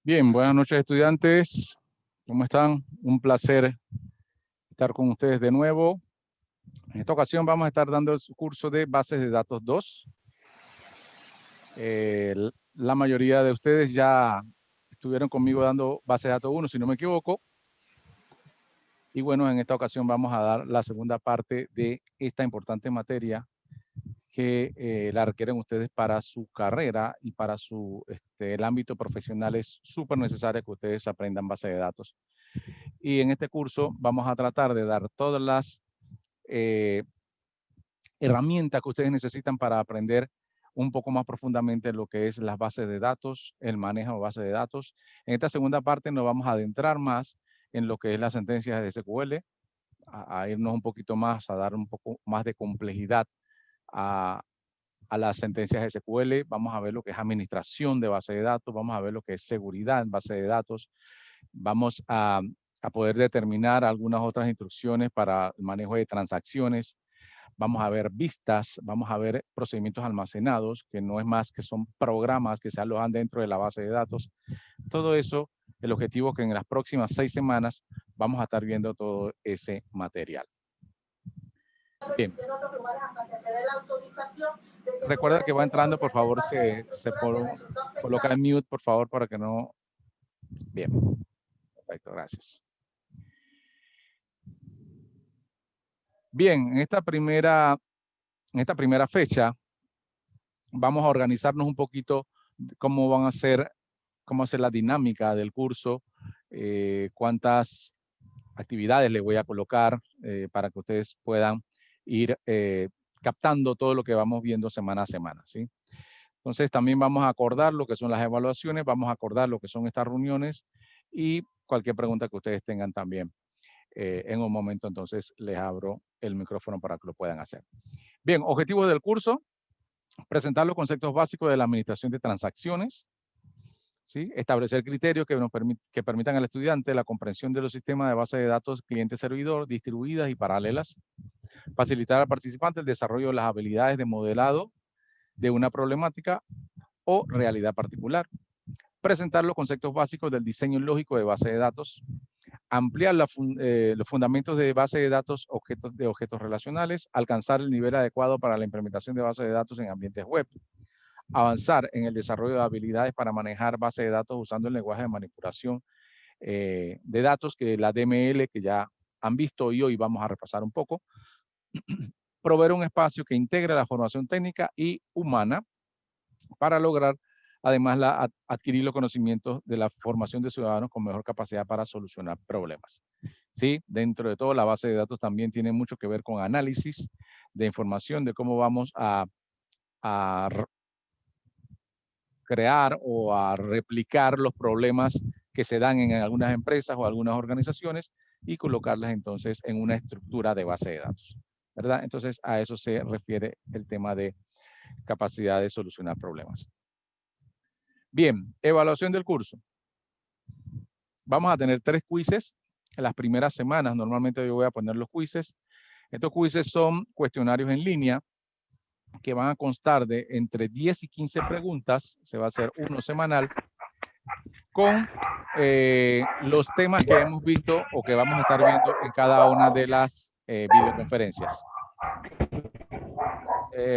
Bien, buenas noches estudiantes. ¿Cómo están? Un placer estar con ustedes de nuevo. En esta ocasión vamos a estar dando el curso de Bases de Datos 2. La mayoría de ustedes ya estuvieron conmigo dando Bases de Datos 1, si no me equivoco. Y bueno, en esta ocasión vamos a dar la segunda parte de esta importante materia que la requieren ustedes para su carrera y para el ámbito profesional. Es súper necesario que ustedes aprendan base de datos. Y en este curso vamos a tratar de dar todas las herramientas que ustedes necesitan para aprender un poco más profundamente lo que es las bases de datos, el manejo de bases de datos. En esta segunda parte nos vamos a adentrar más en lo que es las sentencias de SQL, a irnos un poquito más, a dar un poco más de complejidad a las sentencias de SQL. Vamos a ver lo que es administración de base de datos, vamos a ver lo que es seguridad en base de datos, vamos a poder determinar algunas otras instrucciones para el manejo de transacciones, vamos a ver vistas, vamos a ver procedimientos almacenados, que no es más que son programas que se alojan dentro de la base de datos. Todo eso, el objetivo es que en las próximas 6 semanas vamos a estar viendo todo ese material. Bien. Recuerda que va entrando, por favor, se coloca en mute, por favor, para que no... Bien. Perfecto, gracias. Bien, en esta primera fecha vamos a organizarnos un poquito cómo va a ser la dinámica del curso, cuántas actividades le voy a colocar para que ustedes puedan ir captando todo lo que vamos viendo semana a semana, ¿sí? Entonces también vamos a acordar lo que son las evaluaciones, vamos a acordar lo que son estas reuniones y cualquier pregunta que ustedes tengan también. En un momento entonces les abro el micrófono para que lo puedan hacer. Bien, objetivos del curso: presentar los conceptos básicos de la administración de transacciones, ¿sí? Establecer criterios que permitan al estudiante la comprensión de los sistemas de base de datos cliente-servidor, distribuidas y paralelas. Facilitar al participante el desarrollo de las habilidades de modelado de una problemática o realidad particular. Presentar los conceptos básicos del diseño lógico de base de datos. Ampliar los fundamentos de base de datos de objetos relacionales. Alcanzar el nivel adecuado para la implementación de base de datos en ambientes web. Avanzar en el desarrollo de habilidades para manejar base de datos usando el lenguaje de manipulación de datos, que la DML, que ya han visto y hoy vamos a repasar un poco. Proveer un espacio que integre la formación técnica y humana para lograr además adquirir los conocimientos de la formación de ciudadanos con mejor capacidad para solucionar problemas. ¿Sí? Dentro de todo, la base de datos también tiene mucho que ver con análisis de información, de cómo vamos a crear o a replicar los problemas que se dan en algunas empresas o algunas organizaciones y colocarlas entonces en una estructura de base de datos, ¿verdad? Entonces a eso se refiere el tema de capacidad de solucionar problemas. Bien, evaluación del curso. Vamos a tener 3 quizzes en las primeras semanas. Normalmente yo voy a poner los quizzes. Estos quizzes son cuestionarios en línea que van a constar de entre 10 y 15 preguntas. Se va a hacer uno semanal con los temas que hemos visto o que vamos a estar viendo en cada una de las videoconferencias.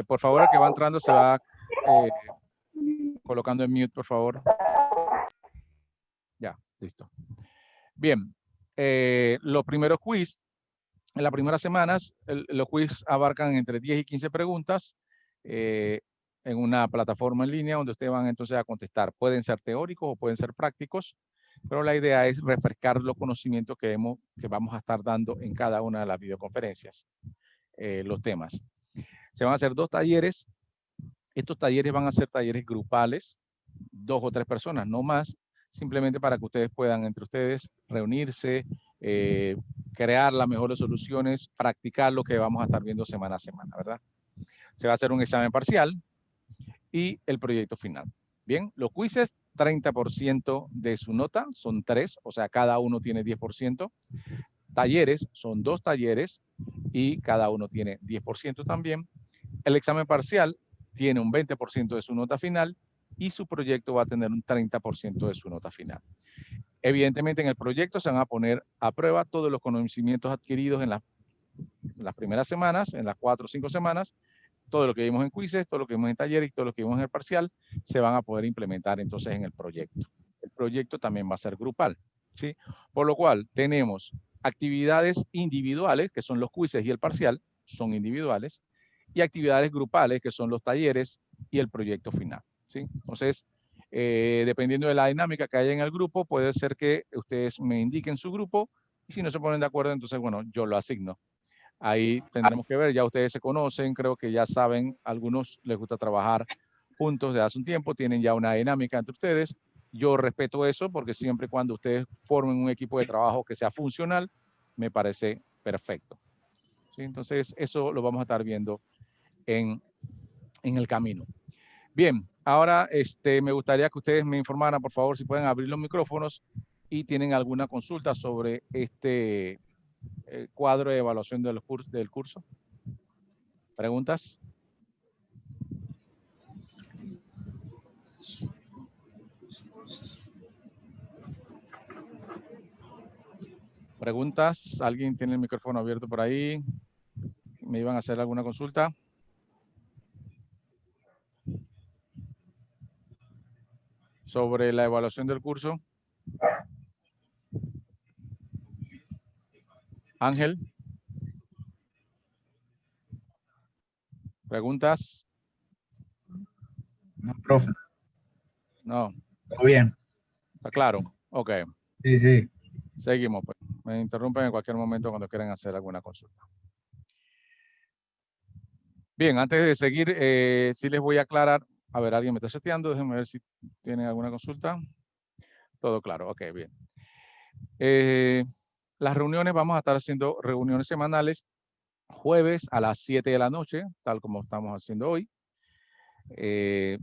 Por favor, el que va entrando se va colocando en mute, por favor. Ya, listo. Bien, los primeros quiz, en las primeras semanas, los quiz abarcan entre 10 y 15 preguntas en una plataforma en línea donde ustedes van entonces a contestar. Pueden ser teóricos o pueden ser prácticos, pero la idea es refrescar los conocimientos que vamos a estar dando en cada una de las videoconferencias, los temas. Se van a hacer 2 talleres. Estos talleres van a ser talleres grupales, 2 o 3 personas, no más, simplemente para que ustedes puedan entre ustedes reunirse, crear las mejores soluciones, practicar lo que vamos a estar viendo semana a semana, ¿verdad? Se va a hacer un examen parcial y el proyecto final. Bien, los quizzes, 30% de su nota, son 3, o sea, cada uno tiene 10%. Talleres, son 2 talleres y cada uno tiene 10% también. El examen parcial tiene un 20% de su nota final y su proyecto va a tener un 30% de su nota final. Evidentemente, en el proyecto se van a poner a prueba todos los conocimientos adquiridos en las primeras semanas, en las 4 o 5 semanas. Todo lo que vimos en quizzes, todo lo que vimos en talleres y todo lo que vimos en el parcial se van a poder implementar entonces en el proyecto. El proyecto también va a ser grupal, ¿sí? Por lo cual tenemos actividades individuales, que son los quizzes y el parcial, son individuales, y actividades grupales, que son los talleres y el proyecto final, ¿sí? Entonces, dependiendo de la dinámica que haya en el grupo, puede ser que ustedes me indiquen su grupo y si no se ponen de acuerdo, entonces, bueno, yo lo asigno. Ahí tendremos que ver, ya ustedes se conocen, creo que ya saben, algunos les gusta trabajar juntos desde hace un tiempo, tienen ya una dinámica entre ustedes. Yo respeto eso porque siempre cuando ustedes formen un equipo de trabajo que sea funcional, me parece perfecto. ¿Sí? Entonces, eso lo vamos a estar viendo en el camino. Bien, ahora me gustaría que ustedes me informaran, por favor, si pueden abrir los micrófonos y tienen alguna consulta sobre este cuadro de evaluación del curso. ¿Preguntas? ¿Preguntas? ¿Alguien tiene el micrófono abierto por ahí? ¿Me iban a hacer alguna consulta? Sobre la evaluación del curso. Ángel. ¿Preguntas? No, profe. No. ¿Todo bien? ¿Está claro? Ok. Sí, sí. Seguimos. Pues. Me interrumpen en cualquier momento cuando quieran hacer alguna consulta. Bien, antes de seguir, sí les voy a aclarar. A ver, alguien me está chateando. Déjenme ver si tienen alguna consulta. Todo claro. Ok, bien. Las reuniones, vamos a estar haciendo reuniones semanales jueves a las 7 de la noche, tal como estamos haciendo hoy.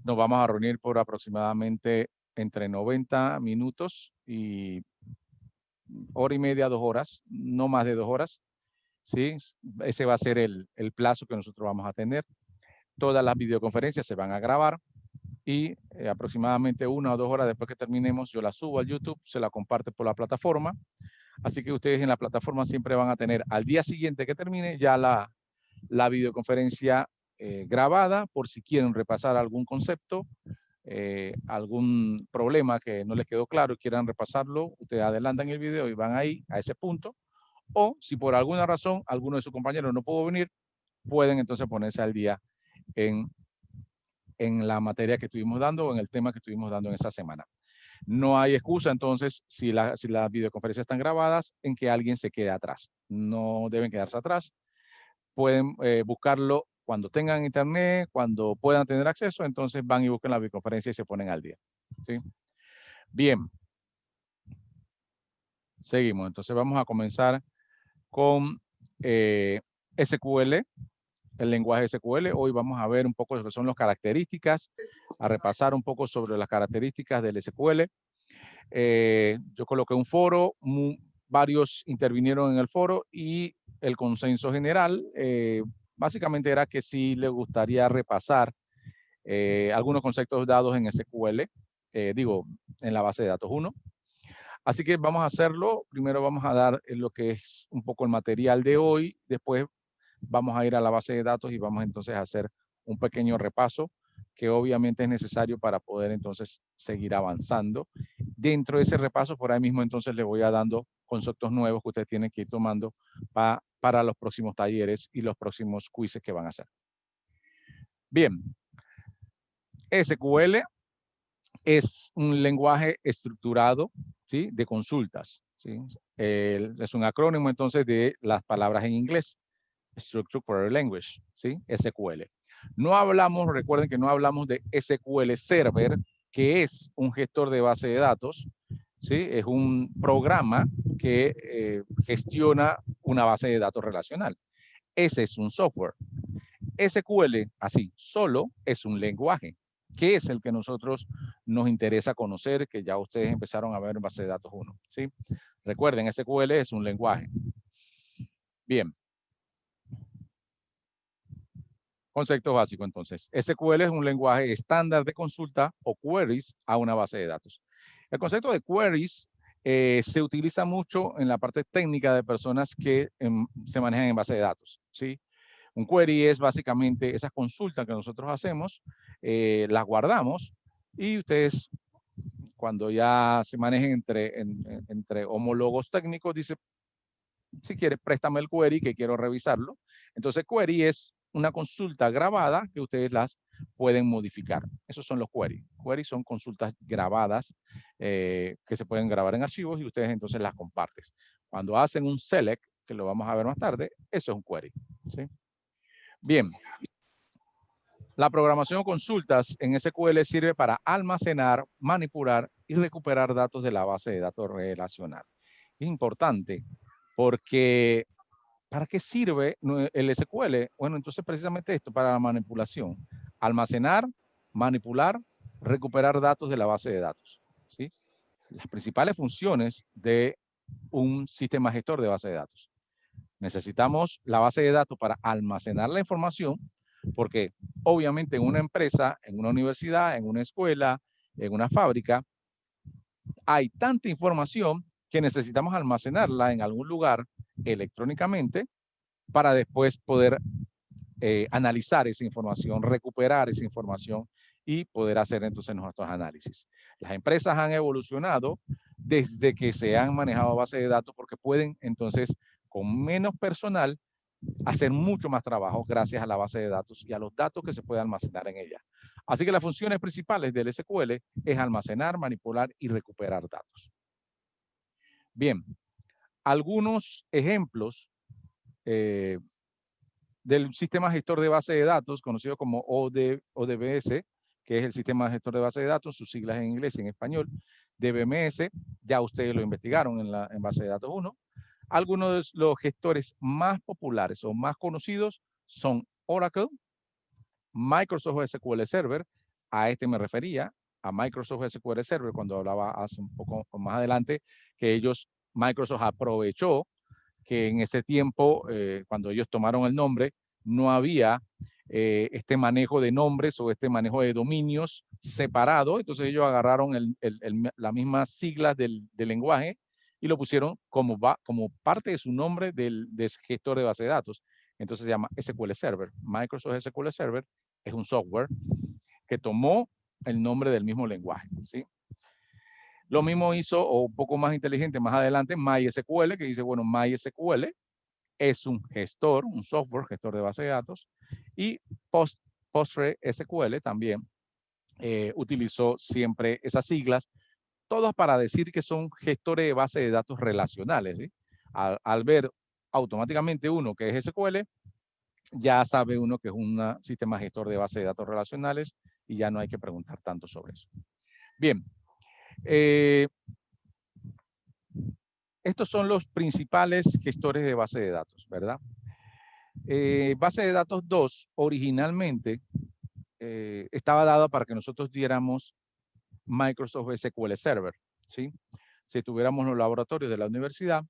Nos vamos a reunir por aproximadamente entre 90 minutos y hora y media, 2 horas, no más de 2 horas. ¿Sí? Ese va a ser el plazo que nosotros vamos a tener. Todas las videoconferencias se van a grabar y aproximadamente 1 o 2 horas después que terminemos, yo la subo al YouTube, se la comparte por la plataforma. Así que ustedes en la plataforma siempre van a tener al día siguiente que termine ya la videoconferencia grabada por si quieren repasar algún concepto, algún problema que no les quedó claro y quieran repasarlo, ustedes adelantan el video y van ahí a ese punto. O si por alguna razón alguno de sus compañeros no pudo venir, pueden entonces ponerse al día en la materia que estuvimos dando o en el tema que estuvimos dando en esa semana. No hay excusa entonces si las videoconferencias están grabadas en que alguien se quede atrás. No deben quedarse atrás. Pueden buscarlo cuando tengan internet, cuando puedan tener acceso, entonces van y buscan la videoconferencia y se ponen al día. ¿Sí? Bien. Seguimos. Entonces vamos a comenzar con SQL, el lenguaje SQL. Hoy vamos a ver un poco lo que son las características, a repasar un poco sobre las características del SQL. Yo coloqué un foro, varios intervinieron en el foro y el consenso general básicamente era que sí le gustaría repasar algunos conceptos dados en SQL, en la base de datos 1. Así que vamos a hacerlo. Primero vamos a dar lo que es un poco el material de hoy. Después vamos a ir a la base de datos y vamos entonces a hacer un pequeño repaso que obviamente es necesario para poder entonces seguir avanzando. Dentro de ese repaso, por ahí mismo entonces le voy a dando conceptos nuevos que ustedes tienen que ir tomando para los próximos talleres y los próximos quizzes que van a hacer. Bien, SQL es un lenguaje estructurado, ¿sí? De consultas, ¿sí? Es un acrónimo entonces de las palabras en inglés. Structured Query Language, ¿sí? SQL. No hablamos, recuerden que no hablamos de SQL Server, que es un gestor de base de datos, ¿sí? Es un programa que gestiona una base de datos relacional. Ese es un software. SQL, así, solo es un lenguaje, que es el que nosotros nos interesa conocer, que ya ustedes empezaron a ver en base de datos 1, ¿sí? Recuerden, SQL es un lenguaje. Bien. Concepto básico, entonces. SQL es un lenguaje estándar de consulta o queries a una base de datos. El concepto de queries se utiliza mucho en la parte técnica de personas que se manejan en base de datos, ¿sí? Un query es básicamente esas consultas que nosotros hacemos, las guardamos y ustedes, cuando ya se manejen entre homólogos técnicos, dice, si quieres, préstame el query que quiero revisarlo. Entonces, query es una consulta grabada que ustedes las pueden modificar. Esos son los queries. Queries son consultas grabadas que se pueden grabar en archivos y ustedes entonces las comparten. Cuando hacen un select, que lo vamos a ver más tarde, eso es un query, ¿sí? Bien. La programación de consultas en SQL sirve para almacenar, manipular y recuperar datos de la base de datos relacional. Es importante porque ¿para qué sirve el SQL? Bueno, entonces precisamente esto, para la manipulación. Almacenar, manipular, recuperar datos de la base de datos, ¿sí? Las principales funciones de un sistema gestor de base de datos. Necesitamos la base de datos para almacenar la información, porque obviamente en una empresa, en una universidad, en una escuela, en una fábrica, hay tanta información que necesitamos almacenarla en algún lugar electrónicamente para después poder analizar esa información, recuperar esa información y poder hacer entonces nuestros análisis. Las empresas han evolucionado desde que se han manejado bases de datos porque pueden entonces con menos personal hacer mucho más trabajo gracias a la base de datos y a los datos que se pueden almacenar en ella. Así que las funciones principales del SQL es almacenar, manipular y recuperar datos. Bien, algunos ejemplos del sistema gestor de base de datos, conocido como ODBS, que es el sistema gestor de base de datos, sus siglas en inglés y en español. DBMS, ya ustedes lo investigaron en base de datos 1. Algunos de los gestores más populares o más conocidos son Oracle, Microsoft SQL Server, a este me refería, a Microsoft SQL Server, cuando hablaba hace un poco más adelante, que Microsoft aprovechó que en ese tiempo, cuando ellos tomaron el nombre, no había este manejo de nombres o este manejo de dominios separado. Entonces ellos agarraron las mismas siglas del lenguaje y lo pusieron como parte de su nombre del gestor de base de datos. Entonces se llama SQL Server. Microsoft SQL Server es un software que tomó el nombre del mismo lenguaje, ¿sí? Lo mismo hizo, o un poco más inteligente más adelante, MySQL, que dice, bueno, MySQL es un gestor, un software gestor de base de datos, y PostgreSQL también utilizó siempre esas siglas, todas para decir que son gestores de base de datos relacionales, ¿sí? Al ver automáticamente uno que es SQL, ya sabe uno que es un sistema gestor de base de datos relacionales y ya no hay que preguntar tanto sobre eso. Bien, estos son los principales gestores de base de datos, ¿verdad? Base de datos 2 originalmente estaba dada para que nosotros diéramos Microsoft SQL Server, ¿sí? Si tuviéramos los laboratorios de la universidad,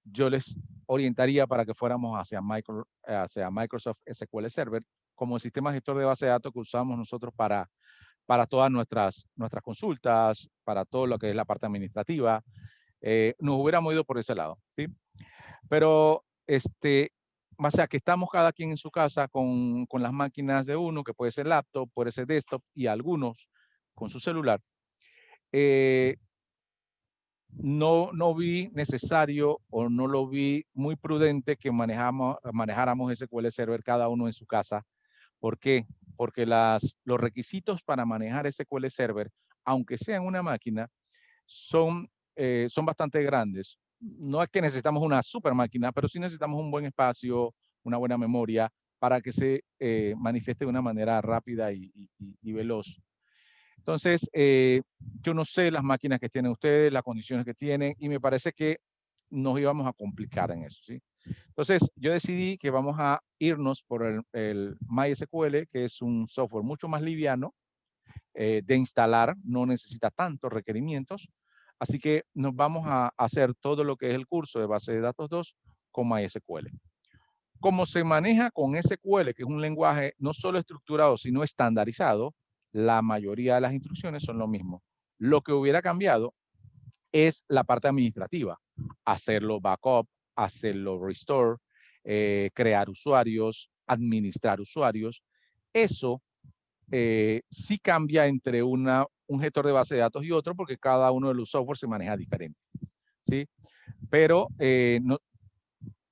yo les orientaría para que fuéramos hacia Microsoft SQL Server como el sistema gestor de base de datos que usamos nosotros para todas nuestras consultas, para todo lo que es la parte administrativa. Nos hubiéramos ido por ese lado, ¿sí? Pero, o sea, que estamos cada quien en su casa con las máquinas de uno, que puede ser laptop, puede ser desktop, y algunos con su celular. No vi necesario o no lo vi muy prudente que manejáramos SQL Server cada uno en su casa. ¿Por qué? Porque los requisitos para manejar SQL Server, aunque sea en una máquina, son bastante grandes. No es que necesitamos una super máquina, pero sí necesitamos un buen espacio, una buena memoria para que se manifieste de una manera rápida y veloz. Entonces, yo no sé las máquinas que tienen ustedes, las condiciones que tienen, y me parece que nos íbamos a complicar en eso, ¿sí? Entonces, yo decidí que vamos a irnos por el MySQL, que es un software mucho más liviano de instalar, no necesita tantos requerimientos. Así que nos vamos a hacer todo lo que es el curso de base de datos 2 con MySQL. Como se maneja con SQL, que es un lenguaje no solo estructurado, sino estandarizado, la mayoría de las instrucciones son lo mismo. Lo que hubiera cambiado es la parte administrativa, hacerlo backup, hacerlo restore, crear usuarios, administrar usuarios. Eso sí cambia entre un gestor de base de datos y otro porque cada uno de los software se maneja diferente, ¿sí? Pero no,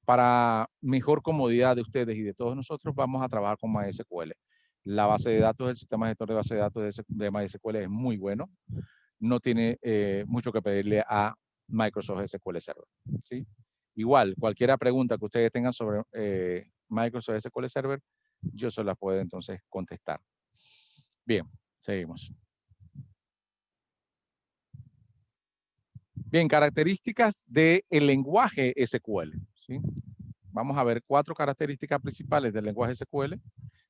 para mejor comodidad de ustedes y de todos nosotros, vamos a trabajar con MySQL. La base de datos, el sistema gestor de base de datos de MySQL es muy bueno. No tiene mucho que pedirle a Microsoft SQL Server, ¿sí? Igual, cualquier pregunta que ustedes tengan sobre Microsoft SQL Server, yo se la puedo entonces contestar. Bien, seguimos. Bien, características del lenguaje SQL, ¿sí? Vamos a ver 4 características principales del lenguaje SQL,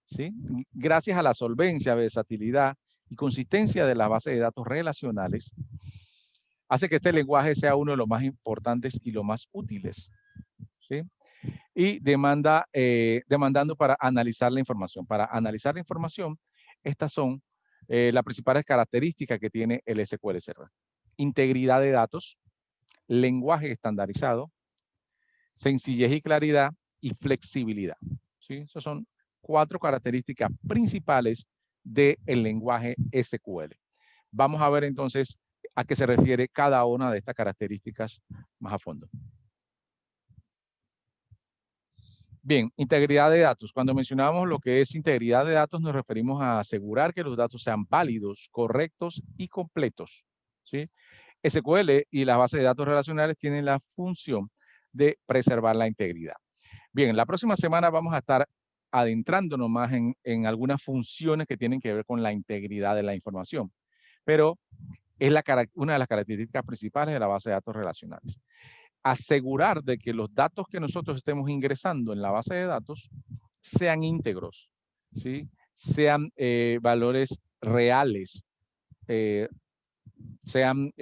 ¿sí? Gracias a la solvencia, versatilidad y consistencia de las bases de datos relacionales, hace que este lenguaje sea uno de los más importantes y los más útiles, ¿sí? Y demandando para analizar la información. Para analizar la información, estas son las principales características que tiene el SQL Server. Integridad de datos, lenguaje estandarizado, sencillez y claridad y flexibilidad, ¿sí? Esas son 4 características principales del lenguaje SQL. Vamos a ver entonces a qué se refiere cada una de estas características más a fondo. Bien, integridad de datos. Cuando mencionamos lo que es integridad de datos, nos referimos a asegurar que los datos sean válidos, correctos y completos, ¿sí? SQL y las bases de datos relacionales tienen la función de preservar la integridad. Bien, la próxima semana vamos a estar adentrándonos más en algunas funciones que tienen que ver con la integridad de la información, pero es una de las características principales de la base de datos relacionales. Asegurar de que los datos que nosotros estemos ingresando en la base de datos sean íntegros, ¿sí? Sean valores reales, sean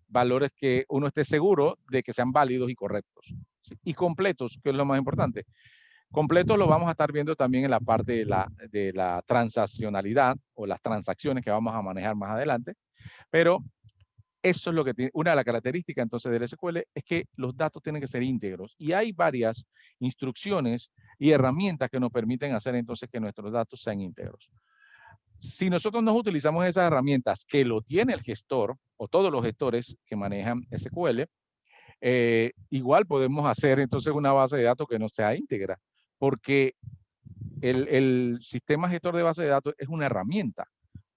valores que uno esté seguro de que sean válidos y correctos, ¿sí? Y completos, que es lo más importante. Completos lo vamos a estar viendo también en la parte de la transaccionalidad o las transacciones que vamos a manejar más adelante, pero eso es lo que tiene, una de las características entonces del SQL es que los datos tienen que ser íntegros y hay varias instrucciones y herramientas que nos permiten hacer entonces que nuestros datos sean íntegros. Si nosotros no utilizamos esas herramientas que lo tiene el gestor o todos los gestores que manejan SQL, igual podemos hacer entonces una base de datos que no sea íntegra, porque el sistema gestor de base de datos es una herramienta.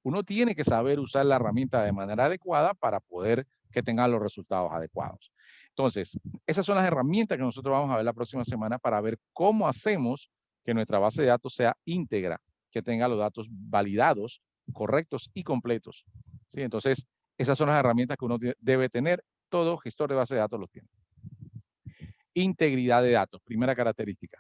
Uno tiene que saber usar la herramienta de manera adecuada para poder que tenga los resultados adecuados. Entonces, esas son las herramientas que nosotros vamos a ver la próxima semana para ver cómo hacemos que nuestra base de datos sea íntegra, que tenga los datos validados, correctos y completos, ¿sí? Entonces, esas son las herramientas que uno debe tener. Todo gestor de base de datos los tiene. Integridad de datos, primera característica.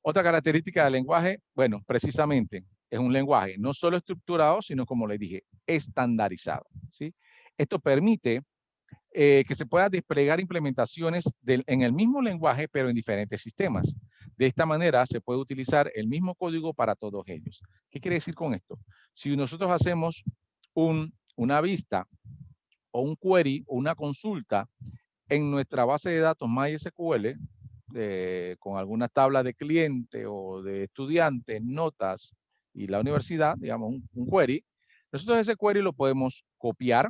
Otra característica del lenguaje, bueno, precisamente es un lenguaje no solo estructurado, sino como les dije, estandarizado, ¿sí? Esto permite que se puedan desplegar implementaciones en el mismo lenguaje, pero en diferentes sistemas. De esta manera se puede utilizar el mismo código para todos ellos. ¿Qué quiere decir con esto? Si nosotros hacemos una vista o un query o una consulta en nuestra base de datos MySQL, con algunas tablas de cliente o de estudiantes, notas y la universidad, digamos, un query, nosotros ese query lo podemos copiar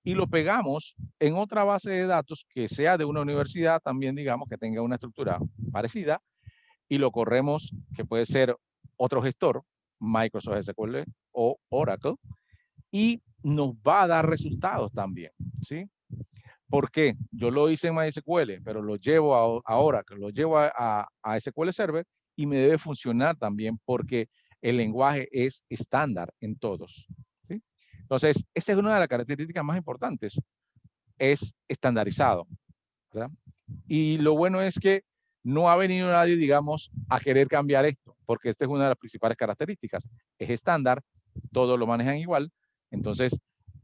y lo pegamos en otra base de datos que sea de una universidad también, digamos, que tenga una estructura parecida y lo corremos, que puede ser otro gestor, Microsoft SQL o Oracle, y nos va a dar resultados también, ¿sí? ¿Por qué? Yo lo hice en MySQL, pero lo llevo ahora, que lo llevo a SQL Server y me debe funcionar también porque el lenguaje es estándar en todos, ¿sí? Entonces, esa es una de las características más importantes, es estandarizado, ¿verdad? Y lo bueno es que no ha venido nadie, digamos, a querer cambiar esto, porque esta es una de las principales características. Es estándar, todos lo manejan igual, entonces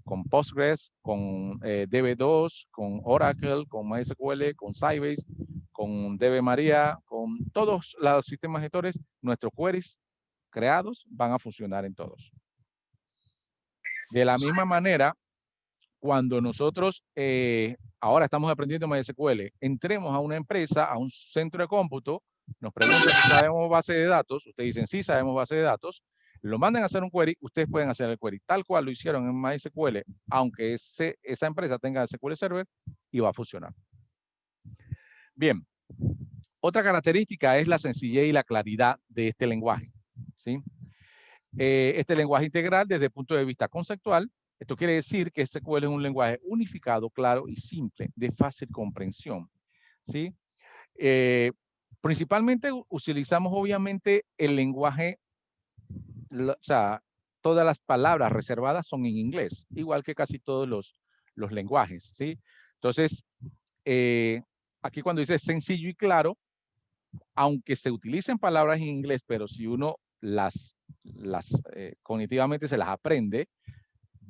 con Postgres, con DB2, con Oracle, con MySQL, con Sybase, con DB María, con todos los sistemas gestores, nuestros queries creados van a funcionar en todos. De la misma manera, cuando nosotros ahora estamos aprendiendo MySQL, entremos a una empresa, a un centro de cómputo, nos preguntan si sabemos base de datos, ustedes dicen sí sabemos base de datos, lo mandan a hacer un query, ustedes pueden hacer el query tal cual lo hicieron en MySQL, aunque esa empresa tenga SQL Server, y va a funcionar. Bien, otra característica es la sencillez y la claridad de este lenguaje, ¿sí? Este lenguaje integral desde el punto de vista conceptual, esto quiere decir que SQL es un lenguaje unificado, claro y simple, de fácil comprensión, ¿sí? Principalmente utilizamos obviamente el lenguaje, o sea, todas las palabras reservadas son en inglés, igual que casi todos los lenguajes, ¿sí? Entonces, aquí cuando dice sencillo y claro, aunque se utilicen palabras en inglés, pero si uno cognitivamente se las aprende,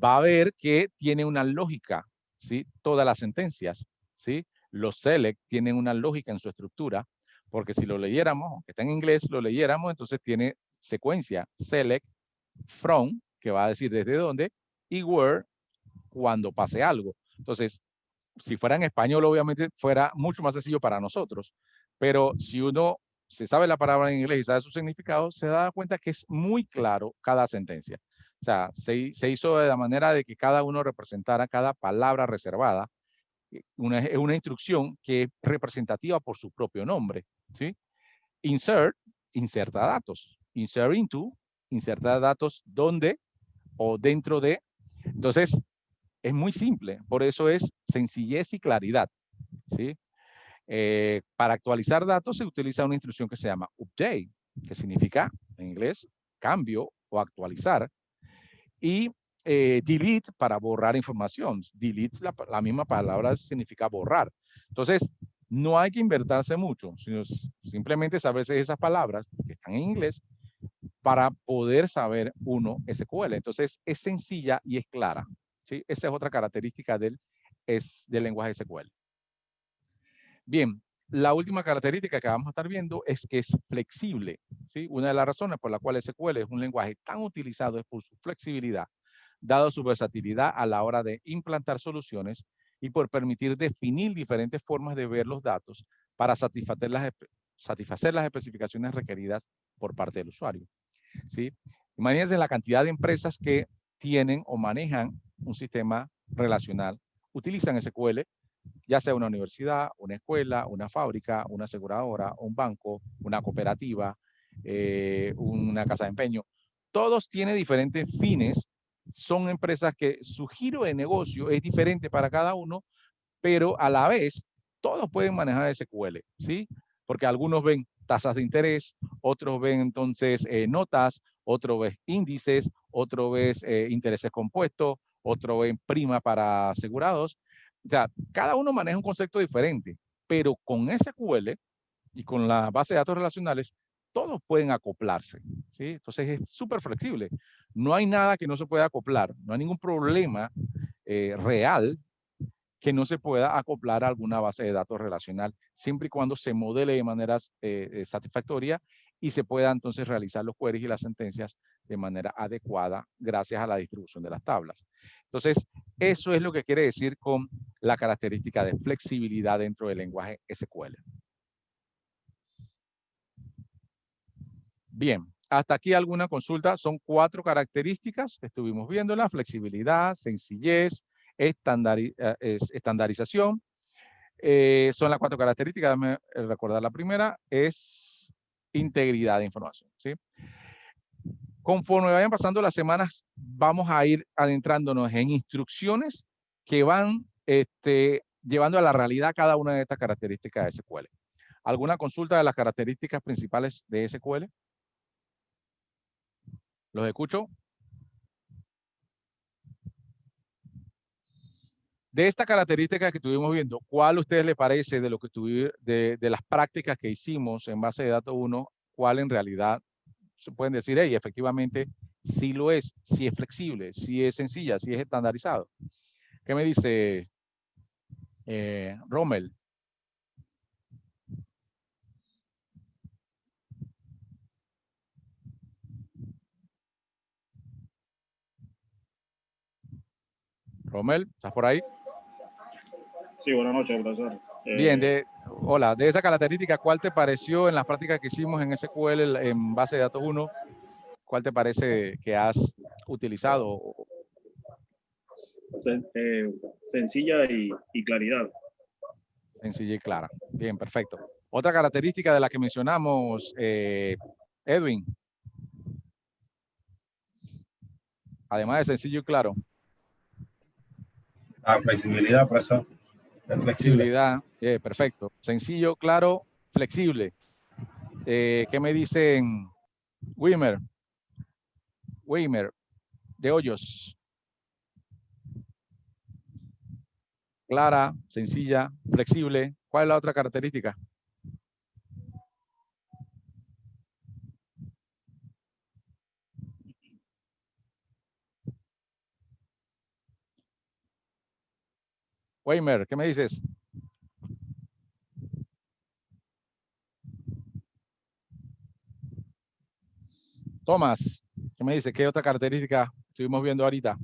va a ver que tiene una lógica, ¿sí? Todas las sentencias, ¿sí? Los select tienen una lógica en su estructura, porque si lo leyéramos, aunque está en inglés, lo leyéramos, entonces tiene secuencia select, from, que va a decir desde dónde, y where, cuando pase algo. Entonces, si fuera en español, obviamente fuera mucho más sencillo para nosotros, pero si uno se sabe la palabra en inglés y sabe su significado, se da cuenta que es muy claro cada sentencia. O sea, se hizo de la manera de que cada uno representara cada palabra reservada, una instrucción que es representativa por su propio nombre, ¿sí? Insert, inserta datos. Insert into, inserta datos donde o dentro de. Entonces, es muy simple, por eso es sencillez y claridad, ¿sí? Para actualizar datos se utiliza una instrucción que se llama update, que significa en inglés cambio o actualizar, y delete para borrar información. Delete, la misma palabra significa borrar. Entonces, no hay que invertirse mucho, sino simplemente saberse esas palabras que están en inglés para poder saber uno SQL. Entonces, es sencilla y es clara, ¿sí? Esa es otra característica del lenguaje SQL. Bien, la última característica que vamos a estar viendo es que es flexible, ¿sí? Una de las razones por la cual SQL es un lenguaje tan utilizado es por su flexibilidad, dado su versatilidad a la hora de implantar soluciones y por permitir definir diferentes formas de ver los datos para satisfacer las especificaciones requeridas por parte del usuario, ¿sí? Imagínense la cantidad de empresas que tienen o manejan un sistema relacional, utilizan SQL, ya sea una universidad, una escuela, una fábrica, una aseguradora, un banco, una cooperativa, una casa de empeño. Todos tienen diferentes fines. Son empresas que su giro de negocio es diferente para cada uno, pero a la vez todos pueden manejar SQL, ¿sí? Porque algunos ven tasas de interés, otros ven entonces notas, otros ven índices, otros ven intereses compuestos, otros ven prima para asegurados. O sea, cada uno maneja un concepto diferente, pero con SQL y con la base de datos relacionales, todos pueden acoplarse, ¿sí? Entonces es súper flexible. No hay nada que no se pueda acoplar, no hay ningún problema real que no se pueda acoplar a alguna base de datos relacional, siempre y cuando se modele de manera satisfactoria y se pueda entonces realizar los queries y las sentencias de manera adecuada gracias a la distribución de las tablas. Entonces, eso es lo que quiere decir con la característica de flexibilidad dentro del lenguaje SQL. Bien, hasta aquí alguna consulta. Son 4 características. Estuvimos viéndola: flexibilidad, sencillez, estandarización. Son las 4 características. Déjame recordar la primera, es integridad de información, ¿sí? Conforme vayan pasando las semanas, vamos a ir adentrándonos en instrucciones que van llevando a la realidad cada una de estas características de SQL. ¿Alguna consulta de las características principales de SQL? ¿Los escucho? De esta característica que estuvimos viendo, ¿cuál a ustedes les parece de lo que de las prácticas que hicimos en base de datos 1, cuál en realidad se pueden decir, hey, efectivamente, sí lo es, sí es flexible, sí es sencilla, sí es estandarizado? ¿Qué me dice Rommel? Romel, ¿estás por ahí? Sí, buenas noches, profesor. Bien, hola, de esa característica, ¿cuál te pareció en las prácticas que hicimos en SQL en base de datos 1? ¿Cuál te parece que has utilizado? Sencilla y claridad. Sencilla y clara. Bien, perfecto. Otra característica de la que mencionamos, Edwin, además de sencillo y claro. La flexibilidad, profesor. Es flexible. Flexibilidad, perfecto. Sencillo, claro, flexible. ¿Qué me dicen? Wimmer de Hoyos. Clara, sencilla, flexible. ¿Cuál es la otra característica? Weimer, ¿qué me dices? Tomás, ¿qué me dice? ¿Qué otra característica estuvimos viendo ahorita?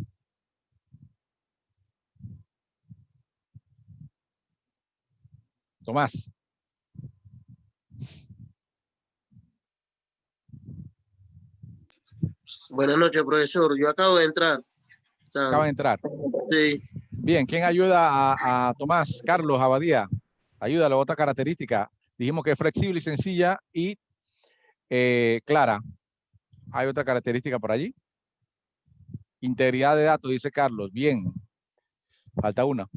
Tomás. Buenas noches, profesor. Yo acabo de entrar. Acaba de entrar. Sí. Bien, ¿quién ayuda a Tomás? Carlos Abadía. Ayúdalo, otra característica. Dijimos que es flexible y sencilla y clara. ¿Hay otra característica por allí? Integridad de datos, dice Carlos. Bien. Falta una.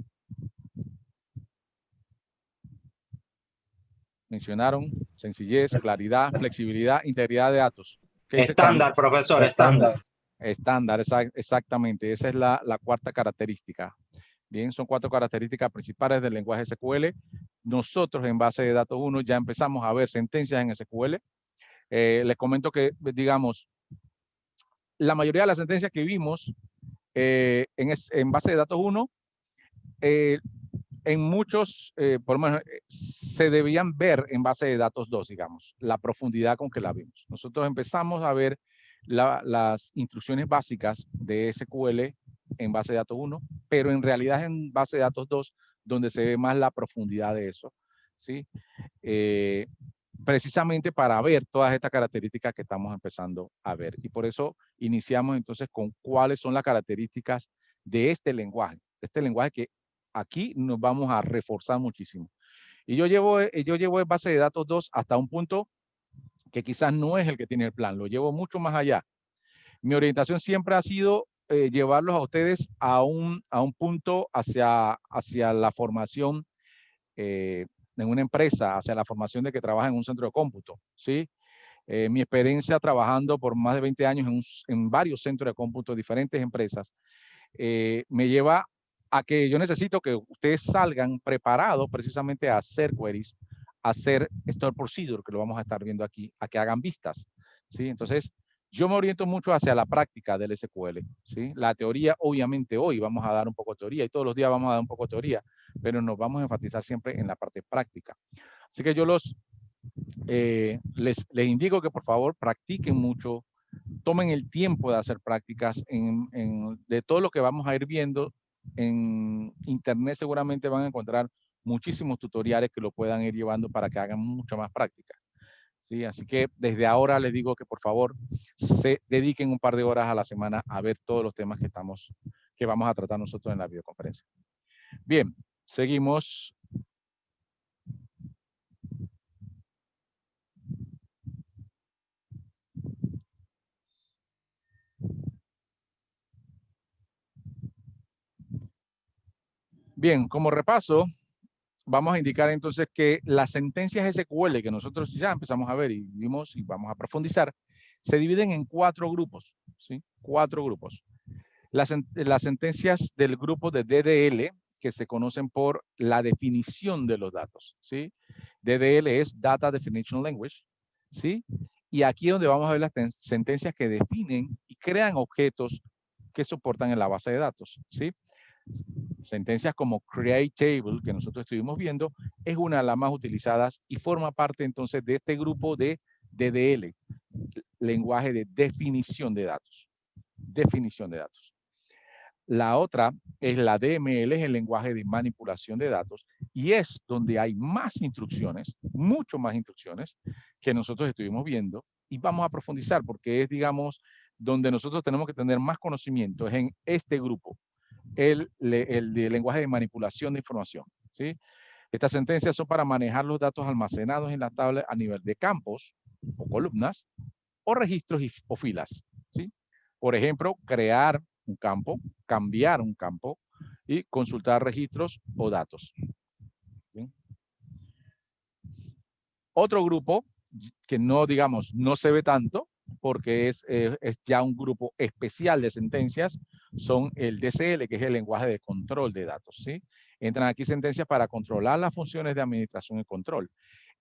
Mencionaron sencillez, claridad, flexibilidad, integridad de datos. ¿Qué dice Estándar, Carlos? profesor, estándar. Estándar, exactamente. Esa es la cuarta característica. Bien, son 4 características principales del lenguaje SQL. Nosotros en base de datos 1 ya empezamos a ver sentencias en SQL. Les comento que, digamos, la mayoría de las sentencias que vimos en base de datos 1, en muchos, por lo menos, se debían ver en base de datos 2, digamos, la profundidad con que la vimos. Nosotros empezamos a ver las instrucciones básicas de SQL en base de datos 1, pero en realidad es en base de datos 2 donde se ve más la profundidad de eso, ¿sí? Precisamente para ver todas estas características que estamos empezando a ver. Y por eso iniciamos entonces con cuáles son las características de este lenguaje que aquí nos vamos a reforzar muchísimo. Y yo llevo el base de datos 2 hasta un punto que quizás no es el que tiene el plan, lo llevo mucho más allá. Mi orientación siempre ha sido llevarlos a ustedes a un punto hacia la formación en una empresa, hacia la formación de que trabaja en un centro de cómputo, ¿sí? Mi experiencia trabajando por más de 20 años en varios centros de cómputo, diferentes empresas, me lleva a que yo necesito que ustedes salgan preparados precisamente a hacer queries, a hacer store procedure, que lo vamos a estar viendo aquí, a que hagan vistas, ¿sí? Entonces, yo me oriento mucho hacia la práctica del SQL, ¿sí? La teoría, obviamente, hoy vamos a dar un poco de teoría y todos los días vamos a dar un poco de teoría, pero nos vamos a enfatizar siempre en la parte práctica. Así que yo les indico que por favor practiquen mucho, tomen el tiempo de hacer prácticas de todo lo que vamos a ir viendo. En internet seguramente van a encontrar muchísimos tutoriales que lo puedan ir llevando para que hagan mucha más práctica. ¿Sí? Así que desde ahora les digo que por favor se dediquen un par de horas a la semana a ver todos los temas que vamos a tratar nosotros en la videoconferencia. Bien, seguimos. Bien, como repaso, vamos a indicar entonces que las sentencias SQL que nosotros ya empezamos a ver y vimos y vamos a profundizar, se dividen en 4 grupos, ¿sí? 4 grupos. Las sentencias del grupo de DDL, que se conocen por la definición de los datos, ¿sí? DDL es Data Definition Language, ¿sí? Y aquí es donde vamos a ver las sentencias que definen y crean objetos que soportan en la base de datos, ¿sí? Sentencias como create table, que nosotros estuvimos viendo, es una de las más utilizadas y forma parte entonces de este grupo de DDL, lenguaje de definición de datos. Definición de datos. La otra es la DML, es el lenguaje de manipulación de datos, y es donde hay más instrucciones, mucho más instrucciones que nosotros estuvimos viendo, y vamos a profundizar porque es, digamos, donde nosotros tenemos que tener más conocimiento, es en este grupo, el de lenguaje de manipulación de información, ¿sí? Estas sentencias son para manejar los datos almacenados en la tabla a nivel de campos o columnas o registros o filas, ¿sí? Por ejemplo, crear un campo, cambiar un campo y consultar registros o datos, ¿sí? Otro grupo que no, digamos, no se ve tanto porque es ya un grupo especial de sentencias, son el DCL, que es el lenguaje de control de datos, ¿sí? Entran aquí sentencias para controlar las funciones de administración y control.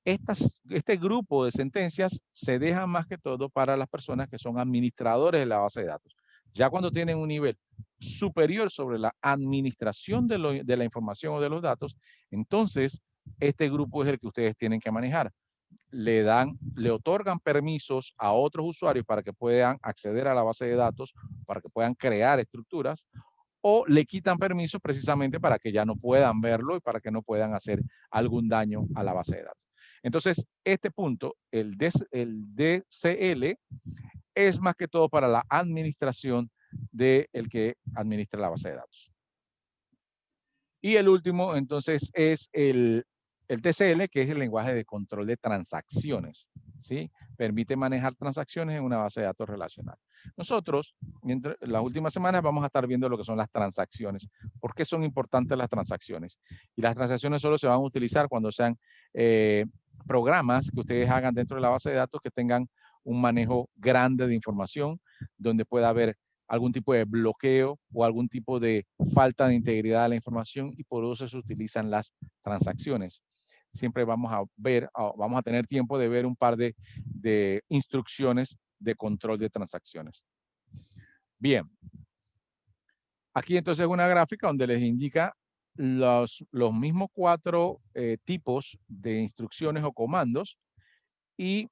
Este grupo de sentencias se deja más que todo para las personas que son administradores de la base de datos. Ya cuando tienen un nivel superior sobre la administración de la información o de los datos, entonces este grupo es el que ustedes tienen que manejar. Le otorgan permisos a otros usuarios para que puedan acceder a la base de datos, para que puedan crear estructuras, o le quitan permisos precisamente para que ya no puedan verlo y para que no puedan hacer algún daño a la base de datos. Entonces, este punto, el DCL, es más que todo para la administración del que administra la base de datos. Y el último, entonces, es el TCL, que es el lenguaje de control de transacciones, ¿sí? Permite manejar transacciones en una base de datos relacional. Nosotros, entre las últimas semanas, vamos a estar viendo lo que son las transacciones. ¿Por qué son importantes las transacciones? Y las transacciones solo se van a utilizar cuando sean programas que ustedes hagan dentro de la base de datos que tengan un manejo grande de información, donde pueda haber algún tipo de bloqueo o algún tipo de falta de integridad de la información, y por eso se utilizan las transacciones. Siempre vamos a tener tiempo de ver un par de instrucciones de control de transacciones. Bien. Aquí entonces es una gráfica donde les indica los mismos 4 tipos de instrucciones o comandos y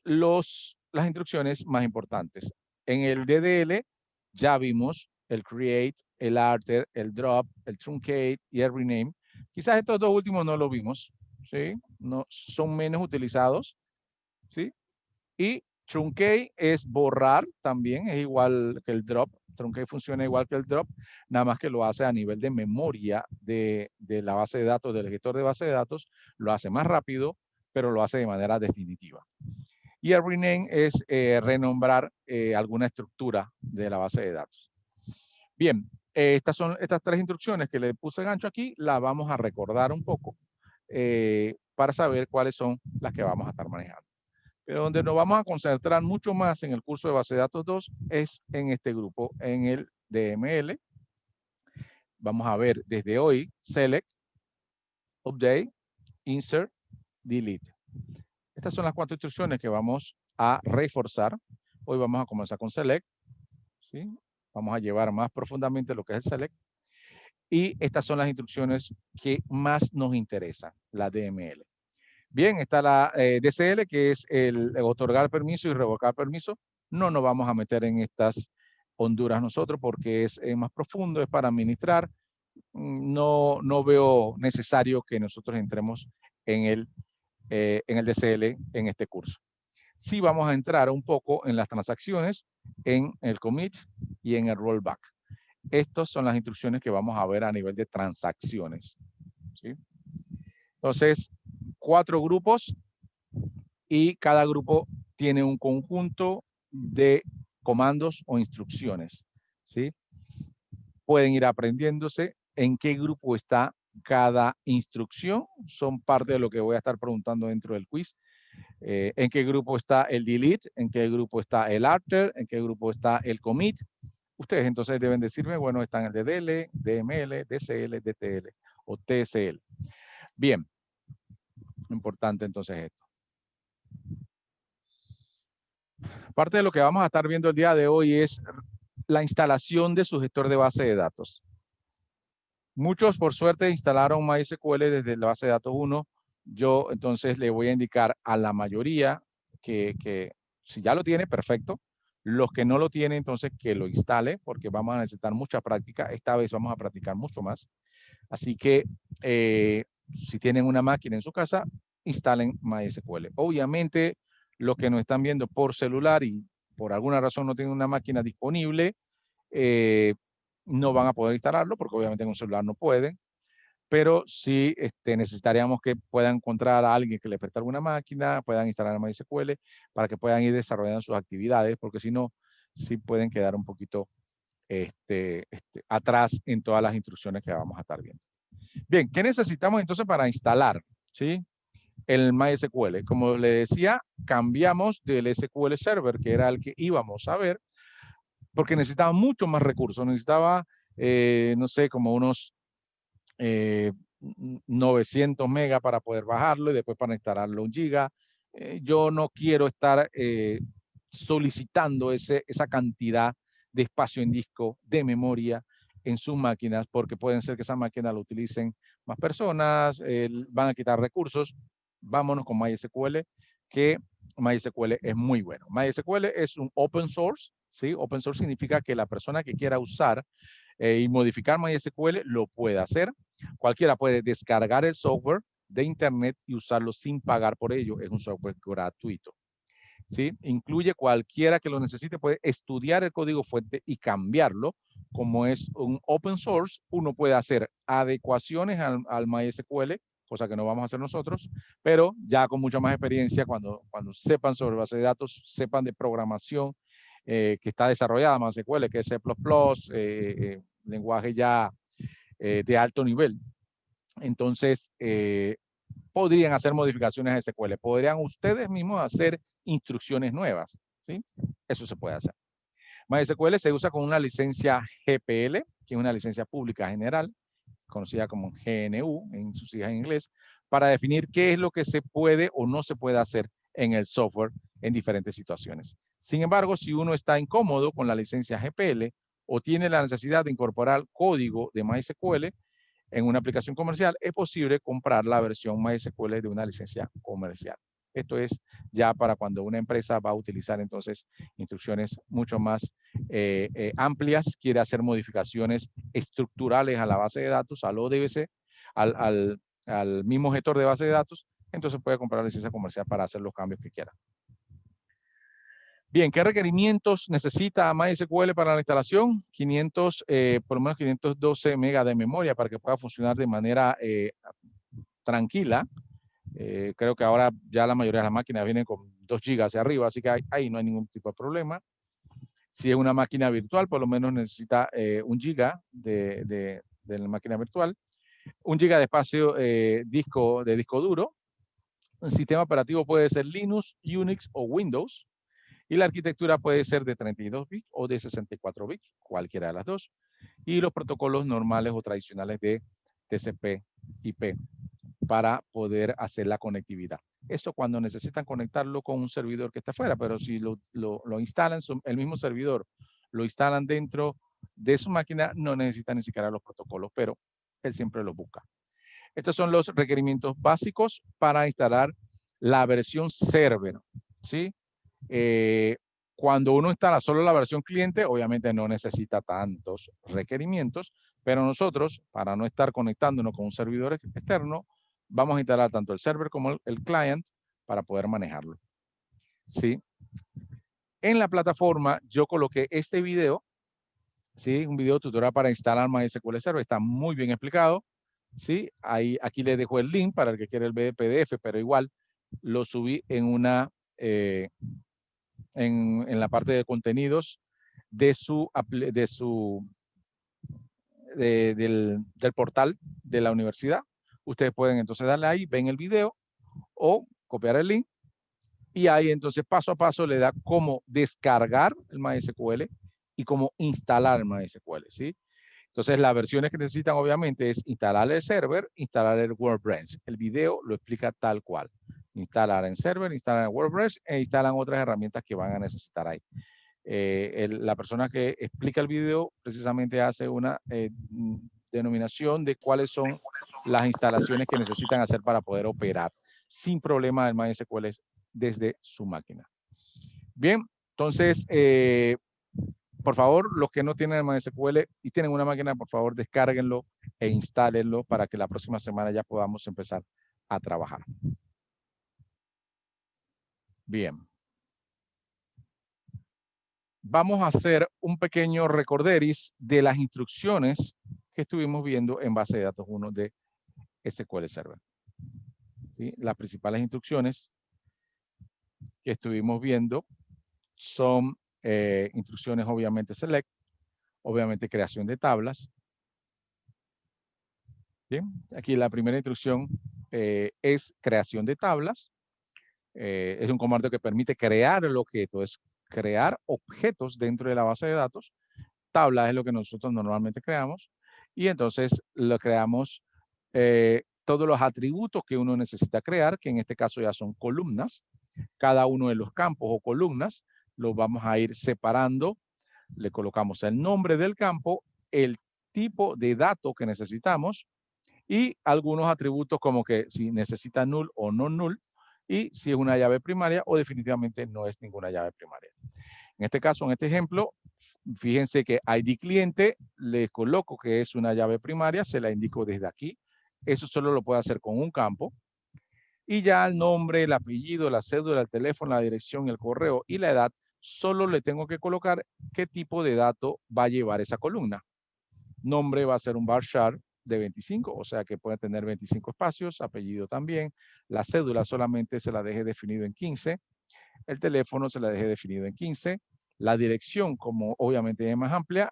las instrucciones más importantes. En el DDL ya vimos el create, el alter, el drop, el truncate y el rename. Quizás estos dos últimos no lo vimos, ¿sí? No, son menos utilizados, ¿sí? Y truncate es borrar también, es igual que el drop. Truncate funciona igual que el drop, nada más que lo hace a nivel de memoria de la base de datos, del gestor de base de datos, lo hace más rápido, pero lo hace de manera definitiva. Y el rename es renombrar alguna estructura de la base de datos. Bien, estas 3 instrucciones que le puse gancho aquí, las vamos a recordar un poco para saber cuáles son las que vamos a estar manejando. Pero donde nos vamos a concentrar mucho más en el curso de base de datos 2 es en este grupo, en el DML. Vamos a ver desde hoy, select, update, insert, delete. Estas son las 4 instrucciones que vamos a reforzar. Hoy vamos a comenzar con select, ¿sí? Vamos a llevar más profundamente lo que es el select. Y estas son las instrucciones que más nos interesan, la DML. Bien, está la DCL, que es el otorgar permiso y revocar permiso. No nos vamos a meter en estas honduras nosotros porque es más profundo, es para administrar. No veo necesario que nosotros entremos en el DCL en este curso. Sí vamos a entrar un poco en las transacciones, en el commit y en el rollback. Estas son las instrucciones que vamos a ver a nivel de transacciones, ¿sí? Entonces, 4 grupos y cada grupo tiene un conjunto de comandos o instrucciones, ¿sí? Pueden ir aprendiéndose en qué grupo está cada instrucción. Son parte de lo que voy a estar preguntando dentro del quiz. En qué grupo está el delete, en qué grupo está el alter, en qué grupo está el commit. Ustedes entonces deben decirme, bueno, están el DDL, DML, DCL, DTL o TSL. Bien, importante entonces esto. Parte de lo que vamos a estar viendo el día de hoy es la instalación de su gestor de base de datos. Muchos, por suerte, instalaron MySQL desde la base de datos 1. Yo entonces le voy a indicar a la mayoría que si ya lo tiene, perfecto. Los que no lo tienen, entonces que lo instale, porque vamos a necesitar mucha práctica. Esta vez vamos a practicar mucho más. Así que si tienen una máquina en su casa, instalen MySQL. Obviamente, los que nos están viendo por celular y por alguna razón no tienen una máquina disponible, no van a poder instalarlo, porque obviamente en un celular no pueden. Pero sí necesitaríamos que puedan encontrar a alguien que les preste alguna máquina, puedan instalar MySQL para que puedan ir desarrollando sus actividades, porque si no, sí pueden quedar un poquito atrás en todas las instrucciones que vamos a estar viendo. Bien, ¿qué necesitamos entonces para instalar, ¿sí? El MySQL? Como le decía, cambiamos del SQL Server, que era el que íbamos a ver, porque necesitaba mucho más recursos. Necesitaba, no sé, como unos 900 megas para poder bajarlo y después para instalarlo 1 giga. Yo no quiero estar solicitando esa cantidad de espacio en disco, de memoria en sus máquinas, porque pueden ser que esa máquina lo utilicen más personas, van a quitar recursos. Vámonos con MySQL, que MySQL es muy bueno. MySQL es un open source, ¿sí? Open source significa que la persona que quiera usar y modificar MySQL lo puede hacer. Cualquiera puede descargar el software de internet y usarlo sin pagar por ello. Es un software gratuito, ¿sí? Incluye cualquiera que lo necesite, puede estudiar el código fuente y cambiarlo. Como es un open source, uno puede hacer adecuaciones al MySQL, cosa que no vamos a hacer nosotros, pero ya con mucha más experiencia, cuando sepan sobre base de datos, sepan de programación que está desarrollada MySQL, que es C++, lenguaje ya de alto nivel. Entonces, podrían hacer modificaciones a SQL. Podrían ustedes mismos hacer instrucciones nuevas, ¿sí? Eso se puede hacer. MySQL se usa con una licencia GPL, que es una licencia pública general, conocida como GNU en sus siglas en inglés, para definir qué es lo que se puede o no se puede hacer en el software en diferentes situaciones. Sin embargo, si uno está incómodo con la licencia GPL o tiene la necesidad de incorporar código de MySQL en una aplicación comercial, es posible comprar la versión MySQL de una licencia comercial. Esto es ya para cuando una empresa va a utilizar entonces instrucciones mucho más amplias, quiere hacer modificaciones estructurales a la base de datos, al ODBC, al mismo gestor de base de datos, entonces puede comprar la licencia comercial para hacer los cambios que quiera. Bien, ¿qué requerimientos necesita MySQL para la instalación? Por lo menos 512 megas de memoria para que pueda funcionar de manera tranquila. Creo que ahora ya la mayoría de las máquinas vienen con 2 gigas hacia arriba, así que ahí no hay ningún tipo de problema. Si es una máquina virtual, por lo menos necesita 1 giga de la máquina virtual. 1 giga de espacio de disco duro. Un sistema operativo puede ser Linux, Unix o Windows. Y la arquitectura puede ser de 32 bits o de 64 bits, cualquiera de las dos. Y los protocolos normales o tradicionales de TCP/IP para poder hacer la conectividad. Eso cuando necesitan conectarlo con un servidor que está afuera, pero si lo instalan, el mismo servidor, lo instalan dentro de su máquina, no necesitan ni siquiera los protocolos, pero él siempre los busca. Estos son los requerimientos básicos para instalar la versión server, ¿sí? Cuando uno instala solo la versión cliente, obviamente no necesita tantos requerimientos, pero nosotros, para no estar conectándonos con un servidor externo, vamos a instalar tanto el server como el client para poder manejarlo. ¿Sí? En la plataforma yo coloqué este video, ¿sí? Un video tutorial para instalar MySQL Server, está muy bien explicado. ¿Sí? Aquí les dejo el link para el que quiera el PDF, pero igual lo subí en una... en la parte de contenidos del portal de la universidad. Ustedes pueden entonces darle ahí, ven el video o copiar el link y ahí entonces paso a paso le da cómo descargar el MySQL y cómo instalar el MySQL, ¿sí? Entonces las versiones que necesitan obviamente es instalar el server, instalar el WordPress. El video lo explica tal cual. Instalar en server, instalar en WordPress e instalan otras herramientas que van a necesitar ahí. La persona que explica el video precisamente hace una denominación de cuáles son las instalaciones que necesitan hacer para poder operar sin problema el MySQL desde su máquina. Bien, Entonces, por favor, los que no tienen MySQL y tienen una máquina, por favor, descárguenlo e instálenlo para que la próxima semana ya podamos empezar a trabajar. Bien. Vamos a hacer un pequeño recorderis de las instrucciones que estuvimos viendo en base de datos 1 de SQL Server. ¿Sí? Las principales instrucciones que estuvimos viendo son instrucciones obviamente select, obviamente creación de tablas. Bien, aquí la primera instrucción es creación de tablas. Es un comando que permite crear el objeto, es crear objetos dentro de la base de datos. Tablas es lo que nosotros normalmente creamos. Y entonces lo creamos todos los atributos que uno necesita crear, que en este caso ya son columnas. Cada uno de los campos o columnas los vamos a ir separando. Le colocamos el nombre del campo, el tipo de dato que necesitamos y algunos atributos como que si necesita null o no null y si es una llave primaria o definitivamente no es ninguna llave primaria. En este caso, en este ejemplo, fíjense que ID cliente le coloco que es una llave primaria, se la indico desde aquí. Eso solo lo puede hacer con un campo. Y ya el nombre, el apellido, la cédula, el teléfono, la dirección, el correo y la edad, solo le tengo que colocar qué tipo de dato va a llevar esa columna. Nombre va a ser un varchar de 25, o sea que puede tener 25 espacios, apellido también. La cédula solamente se la deje definido en 15. El teléfono se la deje definido en 15. La dirección, como obviamente es más amplia,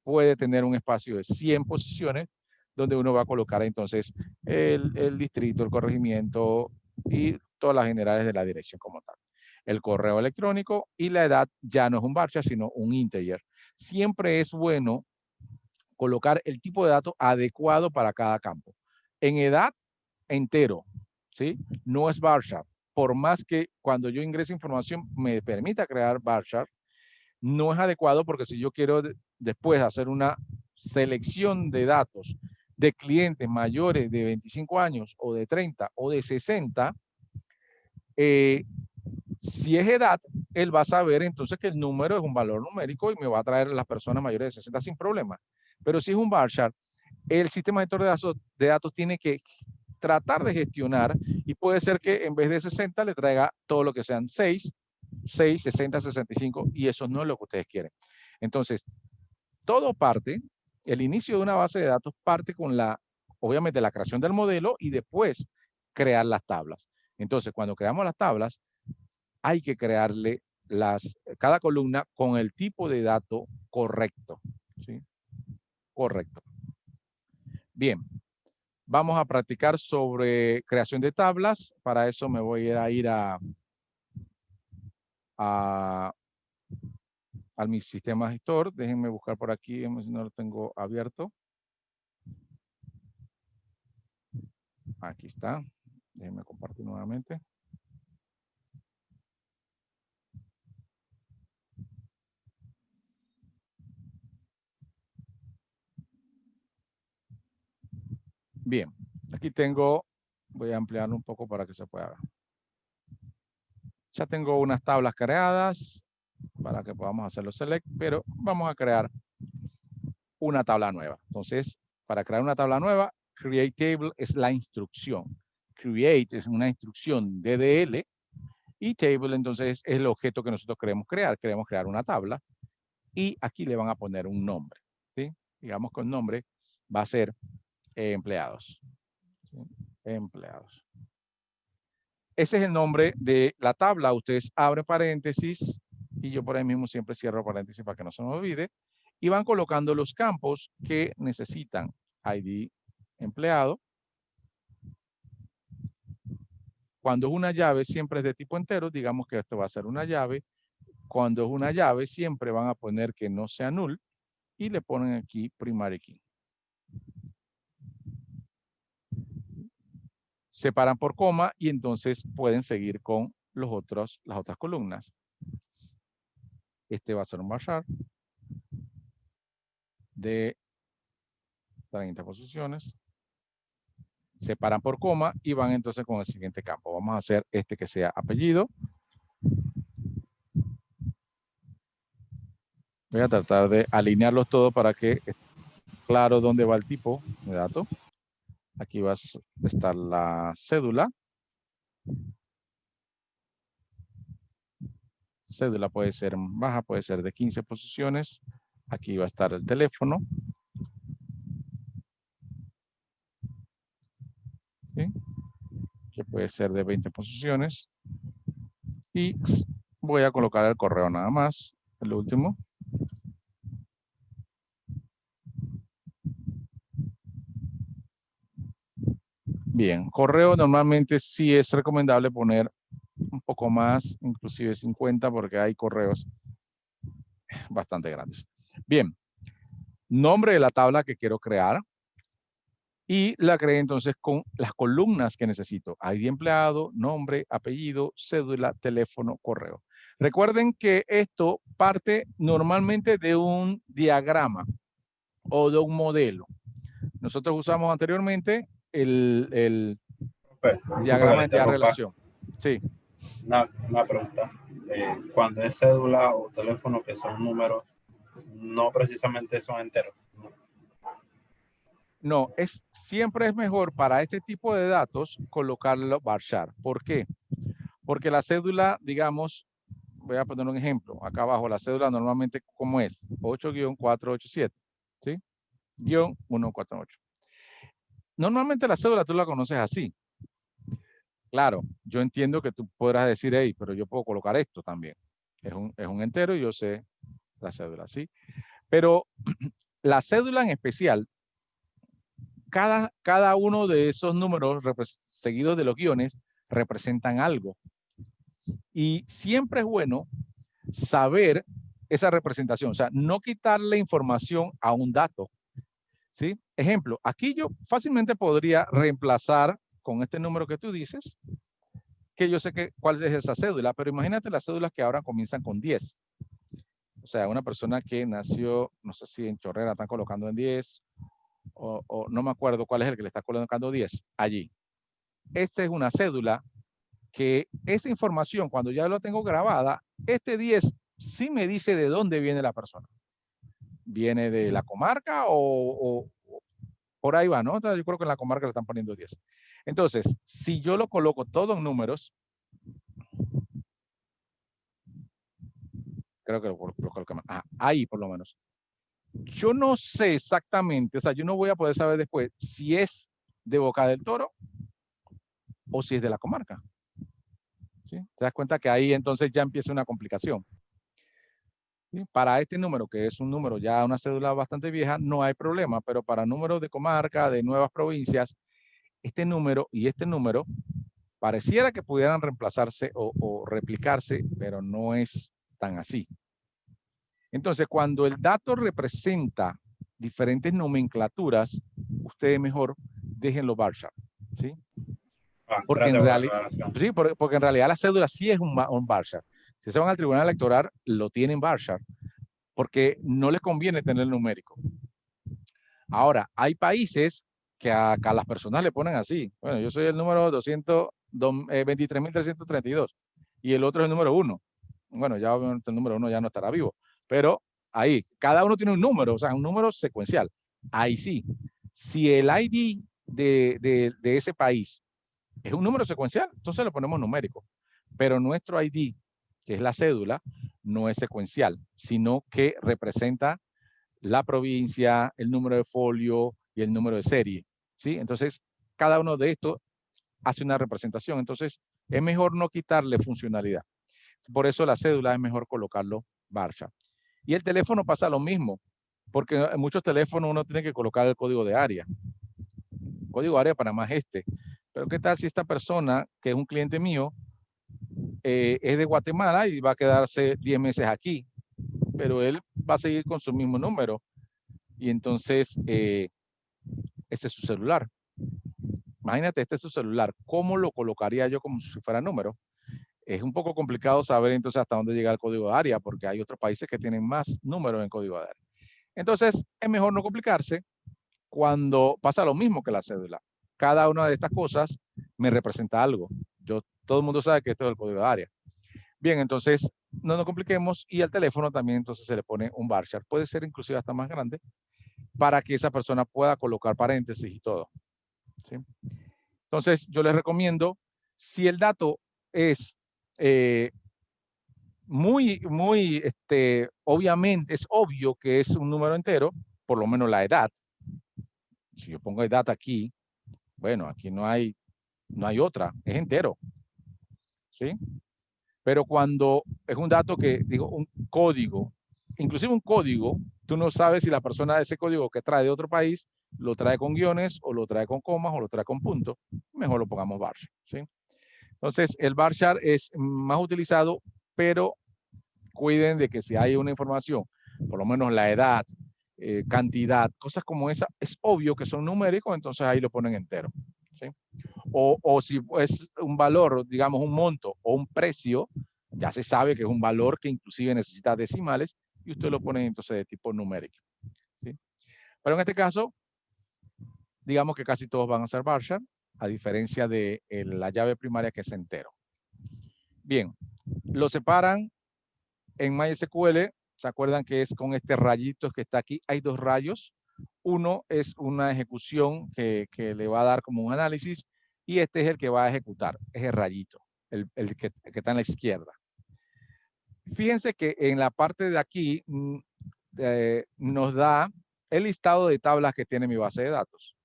puede tener un espacio de 100 posiciones, donde uno va a colocar entonces el distrito, el corregimiento y todas las generales de la dirección como tal. El correo electrónico y la edad ya no es un varchar, sino un integer. Siempre es bueno colocar el tipo de datos adecuado para cada campo. En edad, entero, ¿sí? No es varchar. Por más que cuando yo ingrese información me permita crear varchar, no es adecuado porque si yo quiero después hacer una selección de datos de clientes mayores de 25 años o de 30 o de 60, si es edad, él va a saber entonces que el número es un valor numérico y me va a traer a las personas mayores de 60 sin problema. Pero si es un varchar, el sistema gestor de datos tiene que tratar de gestionar y puede ser que en vez de 60 le traiga todo lo que sean 6, 60, 65 y eso no es lo que ustedes quieren. Entonces, todo parte, el inicio de una base de datos parte con obviamente la creación del modelo y después crear las tablas. Entonces, cuando creamos las tablas, hay que crearle cada columna con el tipo de dato correcto. ¿Sí? Correcto. Bien, vamos a practicar sobre creación de tablas. Para eso me voy a ir a mi sistema gestor. Déjenme buscar por aquí, no lo tengo abierto. Aquí está. Déjenme compartir nuevamente. Bien, aquí tengo, voy a ampliarlo un poco para que se pueda ver. Ya tengo unas tablas creadas para que podamos hacerlo select, pero vamos a crear una tabla nueva. Entonces, para crear una tabla nueva, create table es la instrucción. Create es una instrucción DDL y table entonces es el objeto que nosotros queremos crear. Queremos crear una tabla y aquí le van a poner un nombre. ¿Sí? Digamos que el nombre va a ser empleados. ¿Sí? Empleados. Ese es el nombre de la tabla. Ustedes abren paréntesis y yo por ahí mismo siempre cierro paréntesis para que no se me olvide. Y van colocando los campos que necesitan. ID empleado. Cuando es una llave siempre es de tipo entero, digamos que esto va a ser una llave. Cuando es una llave siempre van a poner que no sea null y le ponen aquí primary key. Separan por coma y entonces pueden seguir con las otras columnas. Este va a ser un varchar de 30 posiciones. Separan por coma y van entonces con el siguiente campo. Vamos a hacer este que sea apellido. Voy a tratar de alinearlos todos para que esté claro dónde va el tipo de dato. Aquí va a estar la cédula. Cédula puede ser baja, puede ser de 15 posiciones. Aquí va a estar el teléfono. ¿Sí? Que puede ser de 20 posiciones. Y voy a colocar el correo nada más, el último. Bien, correo normalmente sí es recomendable poner un poco más, inclusive 50, porque hay correos bastante grandes. Bien, nombre de la tabla que quiero crear. Y la creé entonces con las columnas que necesito. ID empleado, nombre, apellido, cédula, teléfono, correo. Recuerden que esto parte normalmente de un diagrama o de un modelo. Nosotros usamos anteriormente el diagrama de entidad relación. Sí. Una pregunta. Cuando es cédula o teléfono que son números, no precisamente son enteros. No, siempre es mejor para este tipo de datos colocarlo varchar. ¿Por qué? Porque la cédula, digamos, voy a poner un ejemplo. Acá abajo la cédula normalmente, ¿cómo es? 8-487, ¿sí? Guión 148. Normalmente la cédula tú la conoces así. Claro, yo entiendo que tú podrás decir, hey, pero yo puedo colocar esto también. Es un entero y yo sé la cédula, ¿sí? Pero la cédula en especial, cada uno de esos números seguidos de los guiones representan algo. Y siempre es bueno saber esa representación, o sea, no quitarle información a un dato, ¿sí? Ejemplo, aquí yo fácilmente podría reemplazar con este número que tú dices, que yo sé cuál es esa cédula, pero imagínate las cédulas que ahora comienzan con 10. O sea, una persona que nació, no sé si en Chorrera están colocando en 10, o no me acuerdo cuál es el que le está colocando 10 allí. Esta es una cédula que esa información, cuando ya lo tengo grabada, este 10 sí me dice de dónde viene la persona. ¿Viene de la comarca o por ahí va, no? Entonces, yo creo que en la comarca le están poniendo 10. Entonces, si yo lo coloco todo en números, creo que lo coloco más. Ahí por lo menos. Yo no sé exactamente, o sea, yo no voy a poder saber después si es de Boca del Toro o si es de la comarca. ¿Sí? Te das cuenta que ahí entonces ya empieza una complicación. ¿Sí? Para este número, que es un número ya una cédula bastante vieja, no hay problema, pero para números de comarca, de nuevas provincias, este número y este número pareciera que pudieran reemplazarse o replicarse, pero no es tan así. Entonces, cuando el dato representa diferentes nomenclaturas, ustedes mejor déjenlo varchar, ¿sí? Porque en realidad, sí, porque en realidad la cédula sí es un varchar. Si se van al tribunal electoral, lo tienen varchar, porque no les conviene tener el numérico. Ahora, hay países que acá las personas le ponen así. Bueno, yo soy el número 23.332 y el otro es el número 1. Bueno, ya obviamente el número 1 ya no estará vivo, pero ahí, cada uno tiene un número, o sea, un número secuencial. Ahí sí, si el ID de ese país es un número secuencial, entonces le ponemos numérico. Pero nuestro ID, que es la cédula, no es secuencial, sino que representa la provincia, el número de folio y el número de serie, ¿sí? Entonces, cada uno de estos hace una representación. Entonces, es mejor no quitarle funcionalidad. Por eso la cédula es mejor colocarlo varchar. Y el teléfono pasa lo mismo, porque en muchos teléfonos uno tiene que colocar el código de área. Código de área para más este. Pero ¿qué tal si esta persona, que es un cliente mío, es de Guatemala y va a quedarse 10 meses aquí? Pero él va a seguir con su mismo número. Y entonces, ese es su celular. Imagínate, este es su celular. ¿Cómo lo colocaría yo como si fuera número? Es un poco complicado saber entonces hasta dónde llega el código de área, porque hay otros países que tienen más números en código de área. Entonces, es mejor no complicarse cuando pasa lo mismo que la cédula. Cada una de estas cosas me representa algo. Todo el mundo sabe que esto es el código de área. Bien, entonces, no nos compliquemos, y al teléfono también entonces se le pone un varchar. Puede ser inclusive hasta más grande para que esa persona pueda colocar paréntesis y todo. ¿Sí? Entonces, yo les recomiendo, si el dato es obviamente, es obvio que es un número entero, por lo menos la edad. Si yo pongo edad aquí, bueno, aquí no hay otra, es entero. ¿Sí? Pero cuando es un dato que, digo, un código, inclusive un código, tú no sabes si la persona de ese código que trae de otro país lo trae con guiones, o lo trae con comas, o lo trae con puntos, mejor lo pongamos varchar. ¿Sí? Entonces, el varchar es más utilizado, pero cuiden de que si hay una información, por lo menos la edad, cantidad, cosas como esa, es obvio que son numéricos, entonces ahí lo ponen entero. ¿Sí? O si es un valor, digamos un monto o un precio, ya se sabe que es un valor que inclusive necesita decimales, y usted lo pone entonces de tipo numérico. ¿Sí? Pero en este caso, digamos que casi todos van a ser varchar, a diferencia de la llave primaria que es entero. Bien, lo separan en MySQL. ¿Se acuerdan que es con este rayito que está aquí? Hay dos rayos. Uno es una ejecución que le va a dar como un análisis, y este es el que va a ejecutar, es el rayito, el que está en la izquierda. Fíjense que en la parte de aquí nos da el listado de tablas que tiene mi base de datos.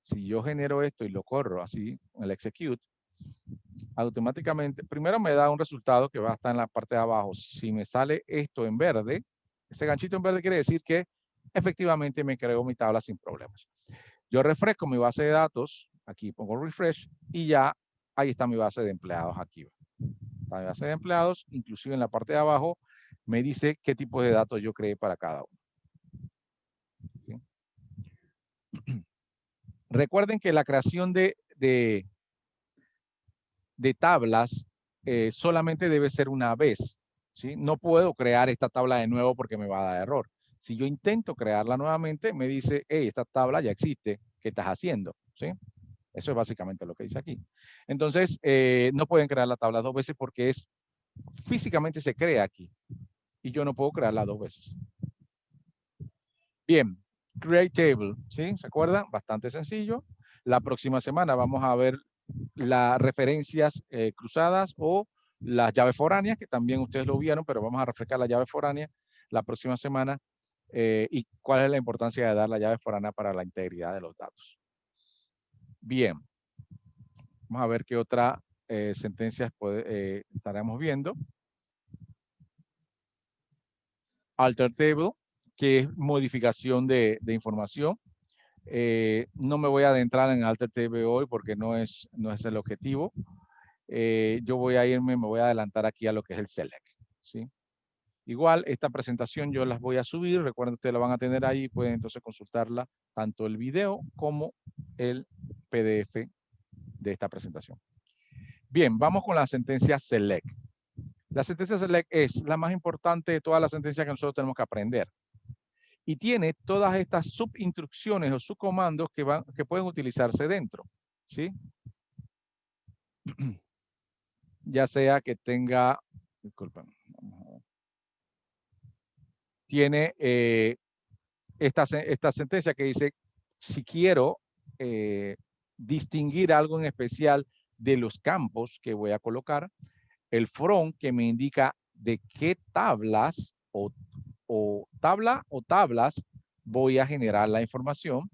Si yo genero esto y lo corro así, en el execute, automáticamente, primero me da un resultado que va a estar en la parte de abajo. Si me sale esto en verde, ese ganchito en verde quiere decir que efectivamente me creó mi tabla sin problemas. Yo refresco mi base de datos, aquí pongo refresh, y ya ahí está mi base de empleados aquí. Está mi base de empleados, inclusive en la parte de abajo me dice qué tipo de datos yo creé para cada uno. ¿Sí? Recuerden que la creación de tablas solamente debe ser una vez. ¿Sí? No puedo crear esta tabla de nuevo porque me va a dar error. Si yo intento crearla nuevamente, me dice, hey, esta tabla ya existe, ¿qué estás haciendo? ¿Sí? Eso es básicamente lo que dice aquí. Entonces, no pueden crear la tabla dos veces porque físicamente se crea aquí, y yo no puedo crearla dos veces. Bien, create table, ¿sí? ¿Se acuerdan? Bastante sencillo. La próxima semana vamos a ver las referencias cruzadas o las llaves foráneas, que también ustedes lo vieron, pero vamos a refrescar la llave foránea la próxima semana, y cuál es la importancia de dar la llave foránea para la integridad de los datos. Bien, vamos a ver qué otra sentencias estaremos viendo. Alter table, que es modificación de información. No me voy a adentrar en Alter table hoy porque no es el objetivo. Yo me voy a adelantar aquí a lo que es el select. ¿Sí? Igual, esta presentación yo las voy a subir. Recuerden, ustedes la van a tener ahí. Pueden entonces consultarla, tanto el video como el PDF de esta presentación. Bien, vamos con la sentencia select. La sentencia select es la más importante de todas las sentencias que nosotros tenemos que aprender. Y tiene todas estas subinstrucciones o subcomandos que pueden utilizarse dentro. ¿Sí? Ya sea que tenga, disculpen, tiene esta sentencia que dice, si quiero distinguir algo en especial de los campos que voy a colocar, el from que me indica de qué tablas o tablas voy a generar la información,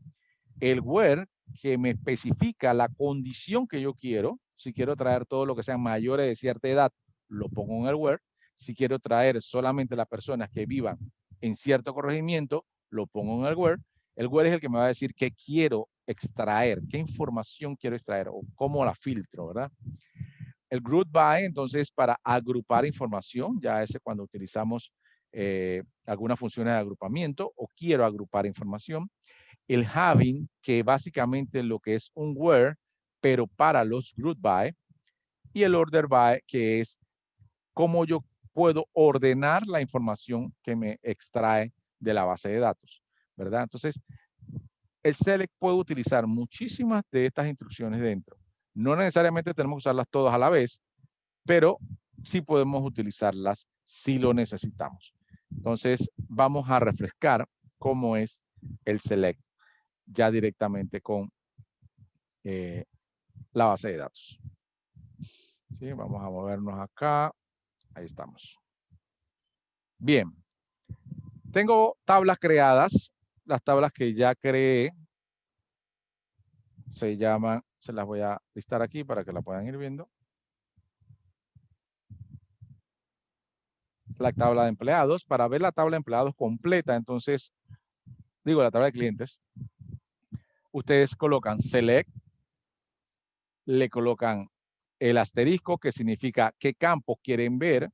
el where que me especifica la condición que yo quiero. Si quiero traer todo lo que sean mayores de cierta edad, lo pongo en el where. Si quiero traer solamente las personas que vivan en cierto corregimiento, lo pongo en el where. El where es el que me va a decir qué quiero extraer, qué información quiero extraer o cómo la filtro, ¿verdad? El group by, entonces, para agrupar información, ya ese cuando utilizamos algunas funciones de agrupamiento o quiero agrupar información. El having, que básicamente lo que es un where, pero para los group by. Y el order by, que es cómo yo puedo ordenar la información que me extrae de la base de datos, ¿verdad? Entonces, el select puede utilizar muchísimas de estas instrucciones dentro. No necesariamente tenemos que usarlas todas a la vez, pero sí podemos utilizarlas si lo necesitamos. Entonces, vamos a refrescar cómo es el select ya directamente con la base de datos. ¿Sí? Vamos a movernos acá. Ahí estamos. Bien. Tengo tablas creadas. Las tablas que ya creé se llaman, se las voy a listar aquí para que la puedan ir viendo. La tabla de empleados. Para ver la tabla de empleados completa, entonces, digo la tabla de clientes, ustedes colocan select, le colocan el asterisco que significa qué campos quieren ver.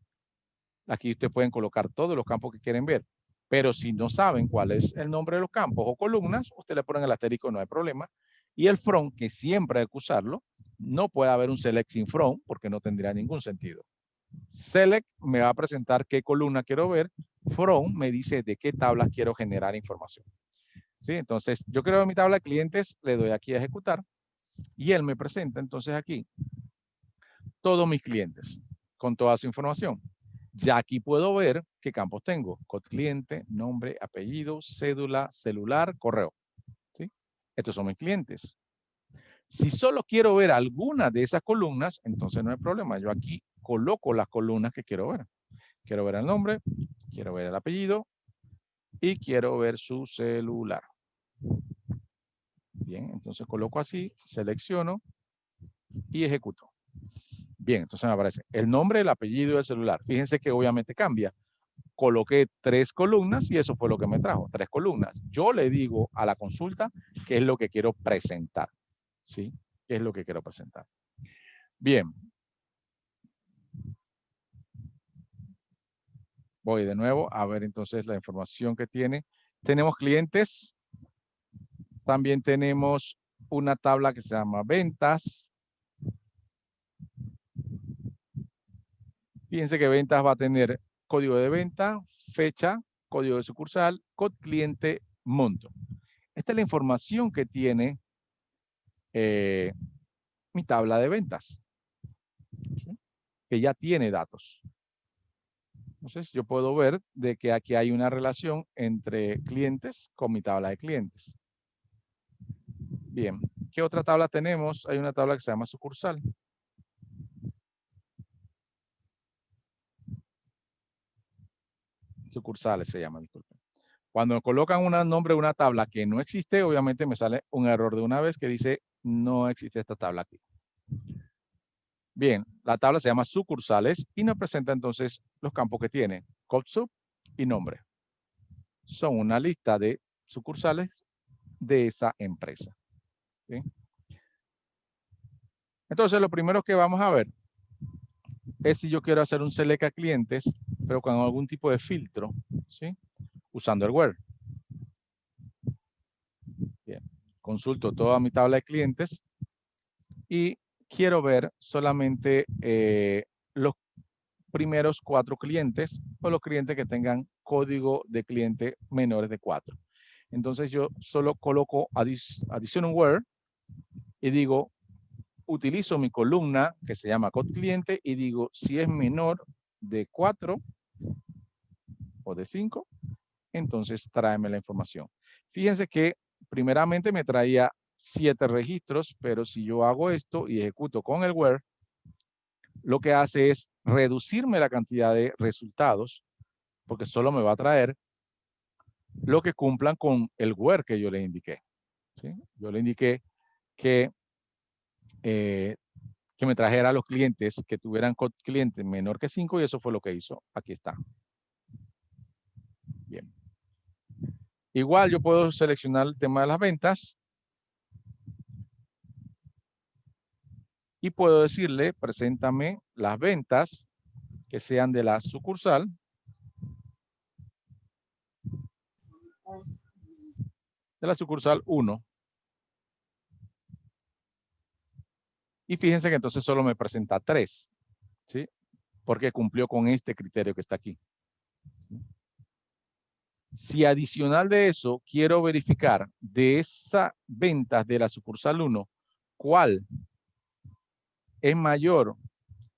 Aquí ustedes pueden colocar todos los campos que quieren ver, pero si no saben cuál es el nombre de los campos o columnas, ustedes le ponen el asterisco, no hay problema. Y el from, que siempre hay que usarlo, no puede haber un select sin from porque no tendría ningún sentido. Select me va a presentar qué columna quiero ver. From me dice de qué tablas quiero generar información. ¿Sí? Entonces, yo creo mi tabla de clientes, le doy aquí a ejecutar y él me presenta entonces aquí todos mis clientes con toda su información. Ya aquí puedo ver qué campos tengo. Code cliente, nombre, apellido, cédula, celular, correo. ¿Sí? Estos son mis clientes. Si solo quiero ver alguna de esas columnas, entonces no hay problema. Yo aquí coloco las columnas que quiero ver. Quiero ver el nombre, quiero ver el apellido y quiero ver su celular. Bien, entonces coloco así, selecciono y ejecuto. Bien, entonces me aparece el nombre, el apellido y el celular. Fíjense que obviamente cambia. Coloqué 3 columnas y eso fue lo que me trajo, 3 columnas. Yo le digo a la consulta qué es lo que quiero presentar. ¿Sí? ¿Qué es lo que quiero presentar? Bien. Voy de nuevo a ver entonces la información que tiene. Tenemos clientes. También tenemos una tabla que se llama ventas. Fíjense que ventas va a tener código de venta, fecha, código de sucursal, code cliente, monto. Esta es la información que tiene mi tabla de ventas, ¿sí? Que ya tiene datos. Entonces, yo puedo ver de que aquí hay una relación entre clientes con mi tabla de clientes. Bien, ¿qué otra tabla tenemos? Hay una tabla que se llama sucursal. Sucursales se llama, disculpen. Cuando colocan un nombre de una tabla que no existe, obviamente me sale un error de una vez que dice no existe esta tabla aquí. Bien, la tabla se llama sucursales y nos presenta entonces los campos que tiene, code sub y nombre. Son una lista de sucursales de esa empresa. ¿Sí? Entonces, lo primero que vamos a ver es si yo quiero hacer un select a clientes, pero con algún tipo de filtro, ¿sí? Usando el where. Bien. Consulto toda mi tabla de clientes y quiero ver solamente los primeros 4 clientes o los clientes que tengan código de cliente menores de 4. Entonces yo solo coloco adiciono un where y digo, utilizo mi columna que se llama code cliente y digo, si es menor de 4 o de 5, entonces tráeme la información. Fíjense que primeramente me traía 7 registros, pero si yo hago esto y ejecuto con el where, lo que hace es reducirme la cantidad de resultados, porque solo me va a traer lo que cumplan con el where que yo le indiqué. ¿Sí? Yo le indiqué que me trajera a los clientes que tuvieran clientes menor que 5 y eso fue lo que hizo. Aquí está. Bien. Igual yo puedo seleccionar el tema de las ventas y puedo decirle, preséntame las ventas que sean de la sucursal. De la sucursal 1. Y fíjense que entonces solo me presenta 3. ¿Sí? Porque cumplió con este criterio que está aquí. ¿Sí? Si adicional de eso quiero verificar de esas ventas de la sucursal 1, ¿cuál es mayor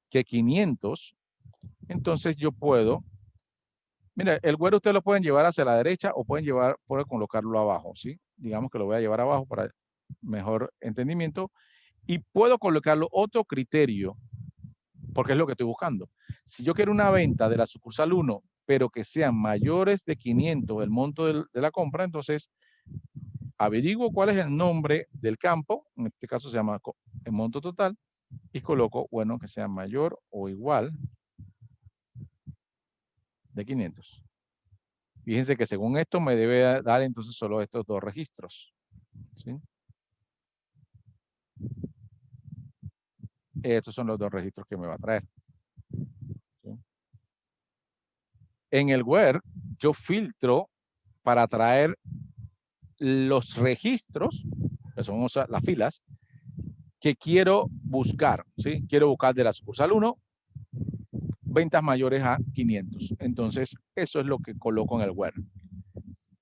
que 500? Entonces yo puedo, mira, el where ustedes lo pueden llevar hacia la derecha o pueden colocarlo abajo, ¿sí? Digamos que lo voy a llevar abajo para mejor entendimiento. Y puedo colocarlo otro criterio, porque es lo que estoy buscando. Si yo quiero una venta de la sucursal 1, pero que sean mayores de 500 el monto de la compra, entonces averiguo cuál es el nombre del campo, en este caso se llama el monto total, y coloco, bueno, que sea mayor o igual de 500. Fíjense que según esto me debe dar entonces solo estos dos registros, ¿sí? Estos son los dos registros que me va a traer, ¿sí? En el where yo filtro para traer los registros, que son las filas, que quiero buscar, ¿sí? Quiero buscar de la sucursal 1, ventas mayores a 500. Entonces, eso es lo que coloco en el where,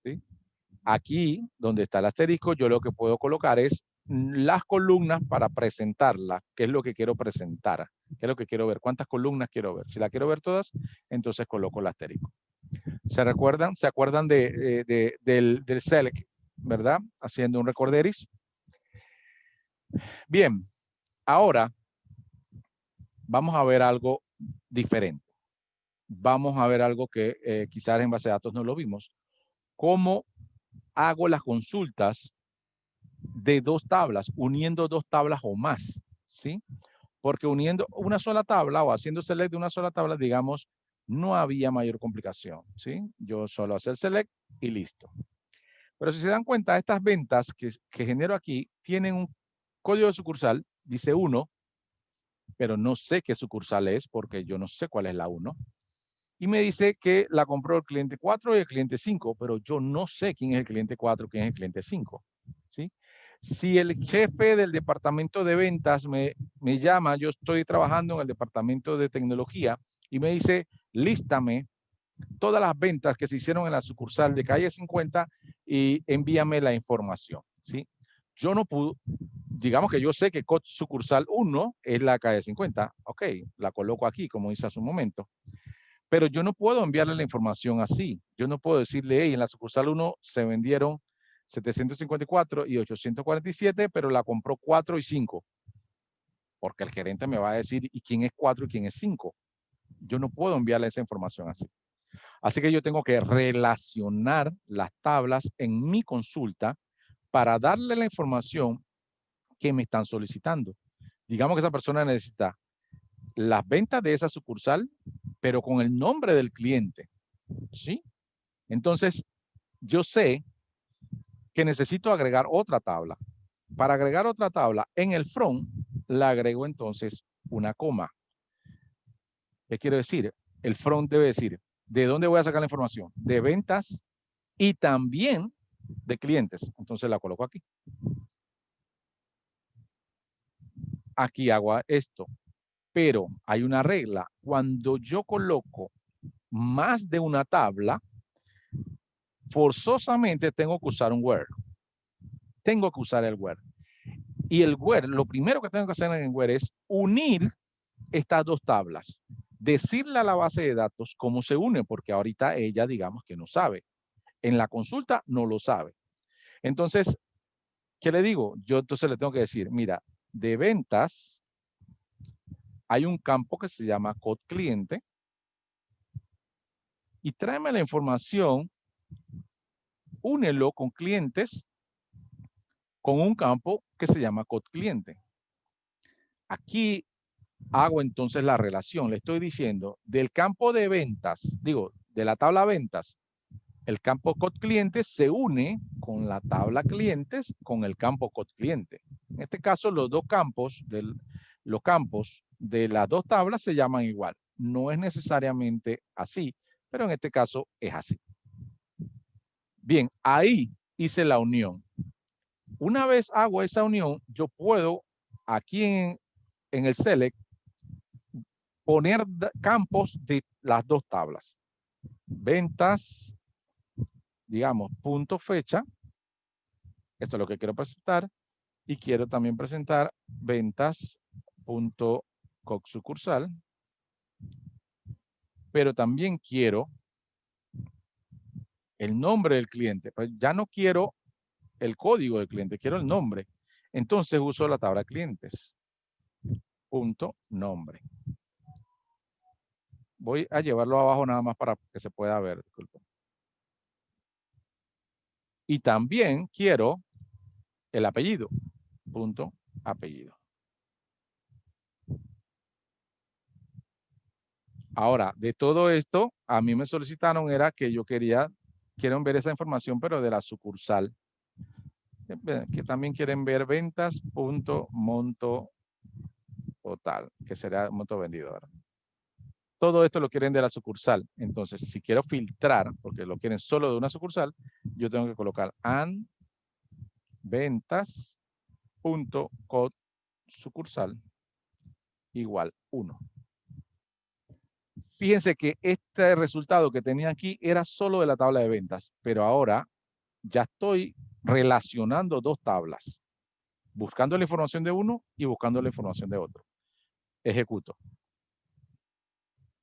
¿sí? Aquí, donde está el asterisco, yo lo que puedo colocar es las columnas para presentarla, qué es lo que quiero presentar, qué es lo que quiero ver, cuántas columnas quiero ver. Si la quiero ver todas, entonces coloco el asterisco. ¿Se recuerdan? ¿Se acuerdan del select, verdad? Haciendo un recorderis. Bien, ahora vamos a ver algo diferente. Vamos a ver algo que quizás en base de datos no lo vimos. ¿Cómo hago las consultas de dos tablas, uniendo dos tablas o más? ¿Sí? Porque uniendo una sola tabla o haciendo select de una sola tabla, digamos, no había mayor complicación. ¿Sí? Yo solo hacer select y listo. Pero si se dan cuenta, estas ventas que genero aquí tienen un código de sucursal, dice 1, pero no sé qué sucursal es porque yo no sé cuál es la 1. Y me dice que la compró el cliente 4 y el cliente 5, pero yo no sé quién es el cliente 4, quién es el cliente 5. ¿Sí? Si el jefe del departamento de ventas me llama, yo estoy trabajando en el departamento de tecnología y me dice, lístame todas las ventas que se hicieron en la sucursal de calle 50 y envíame la información. ¿Sí? Yo no pude, digamos que yo sé que sucursal 1 es la calle 50. Ok, la coloco aquí, como hice hace un momento. Pero yo no puedo enviarle la información así. Yo no puedo decirle, hey, en la sucursal 1 se vendieron 754 y 847, pero la compró 4 y 5. Porque el gerente me va a decir, ¿y quién es 4 y quién es 5? Yo no puedo enviarle esa información así. Así que yo tengo que relacionar las tablas en mi consulta para darle la información que me están solicitando. Digamos que esa persona necesita las ventas de esa sucursal, pero con el nombre del cliente. ¿Sí? Entonces, yo sé que necesito agregar otra tabla. Para agregar otra tabla, en el front, le agrego entonces una coma. ¿Qué quiero decir? El front debe decir, ¿de dónde voy a sacar la información? De ventas y también de clientes. Entonces la coloco aquí. Aquí hago esto. Pero hay una regla. Cuando yo coloco más de una tabla, forzosamente tengo que usar un where. Tengo que usar el where. Y el where, lo primero que tengo que hacer en el where es unir estas dos tablas. Decirle a la base de datos cómo se une, porque ahorita ella, digamos que no sabe. En la consulta no lo sabe. Entonces, ¿qué le digo? Yo entonces le tengo que decir, mira, de ventas hay un campo que se llama code cliente y tráeme la información, únelo con clientes con un campo que se llama code cliente. Aquí hago entonces la relación. Le estoy diciendo del campo de ventas, digo, de la tabla ventas, el campo code cliente se une con la tabla clientes con el campo code cliente. En este caso, los campos de las dos tablas se llaman igual. No es necesariamente así, pero en este caso es así. Bien, ahí hice la unión. Una vez hago esa unión, yo puedo aquí en el select poner campos de las dos tablas. Ventas, digamos, punto fecha. Esto es lo que quiero presentar. Y quiero también presentar ventas punto sucursal. pero también quiero el nombre del cliente. Pues ya no quiero el código del cliente, quiero el nombre. Entonces uso la tabla clientes. Punto nombre. Voy a llevarlo abajo nada más para que se pueda ver. Disculpen. Y también quiero el apellido. Punto apellido. Ahora, de todo esto, a mí me solicitaron era que yo quieren ver esa información, pero de la sucursal. Que también quieren ver ventas, punto, monto total, que será monto vendido. ¿Verdad? Todo esto lo quieren de la sucursal. Entonces, si quiero filtrar, porque lo quieren solo de una sucursal, yo tengo que colocar and ventas punto code sucursal igual 1. Fíjense que este resultado que tenía aquí era solo de la tabla de ventas, pero ahora ya estoy relacionando dos tablas, buscando la información de uno y buscando la información de otro. Ejecuto.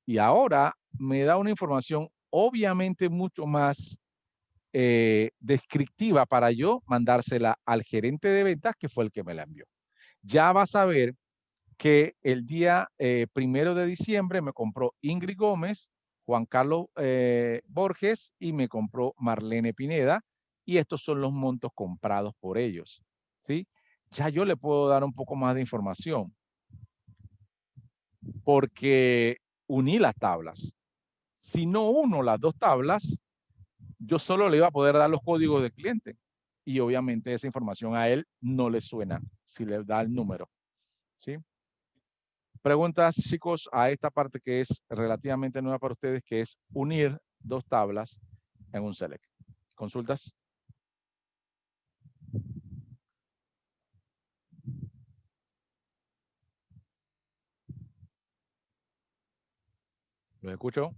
Y ahora me da una información obviamente mucho más descriptiva para yo mandársela al gerente de ventas, que fue el que me la envió. Ya va a saber que el día 1 de diciembre me compró Ingrid Gómez, Juan Carlos Borges y me compró Marlene Pineda, y estos son los montos comprados por ellos, ¿sí? Ya yo le puedo dar un poco más de información porque uní las tablas. Si no uno las dos tablas, yo solo le iba a poder dar los códigos del cliente y obviamente esa información a él no le suena si le da el número, ¿sí? Preguntas, chicos, a esta parte que es relativamente nueva para ustedes, que es unir dos tablas en un select. ¿Consultas? ¿Los escucho?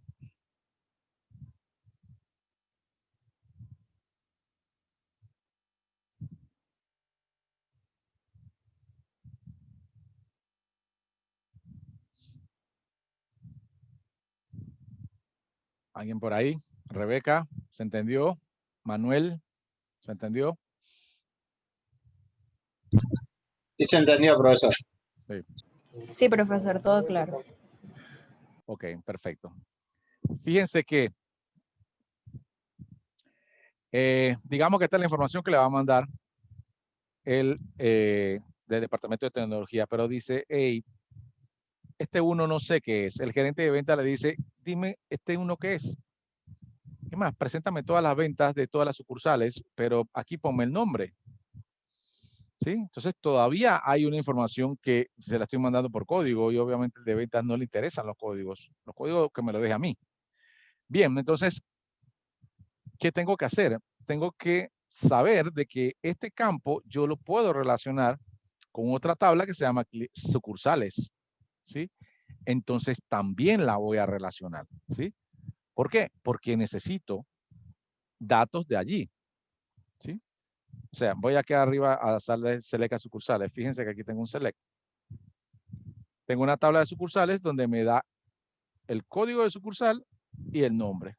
¿Alguien por ahí? Rebeca, ¿se entendió? Manuel, ¿se entendió? Sí se entendió, profesor. Sí. Sí, profesor, todo claro. Ok, perfecto. Fíjense que, digamos que esta es la información que le va a mandar el del Departamento de Tecnología, pero dice, hey, este uno no sé qué es. El gerente de venta le dice, dime, este uno qué es. ¿Qué más? Preséntame todas las ventas de todas las sucursales, pero aquí ponme el nombre. ¿Sí? Entonces todavía hay una información que se la estoy mandando por código y obviamente el de ventas no le interesan los códigos que me lo deje a mí. Bien, entonces, ¿qué tengo que hacer? Tengo que saber de que este campo yo lo puedo relacionar con otra tabla que se llama sucursales. ¿Sí? Entonces también la voy a relacionar. ¿Sí? ¿Por qué? Porque necesito datos de allí. ¿Sí? O sea, voy aquí arriba a darle select a sucursales. Fíjense que aquí tengo un select. Tengo una tabla de sucursales donde me da el código de sucursal y el nombre.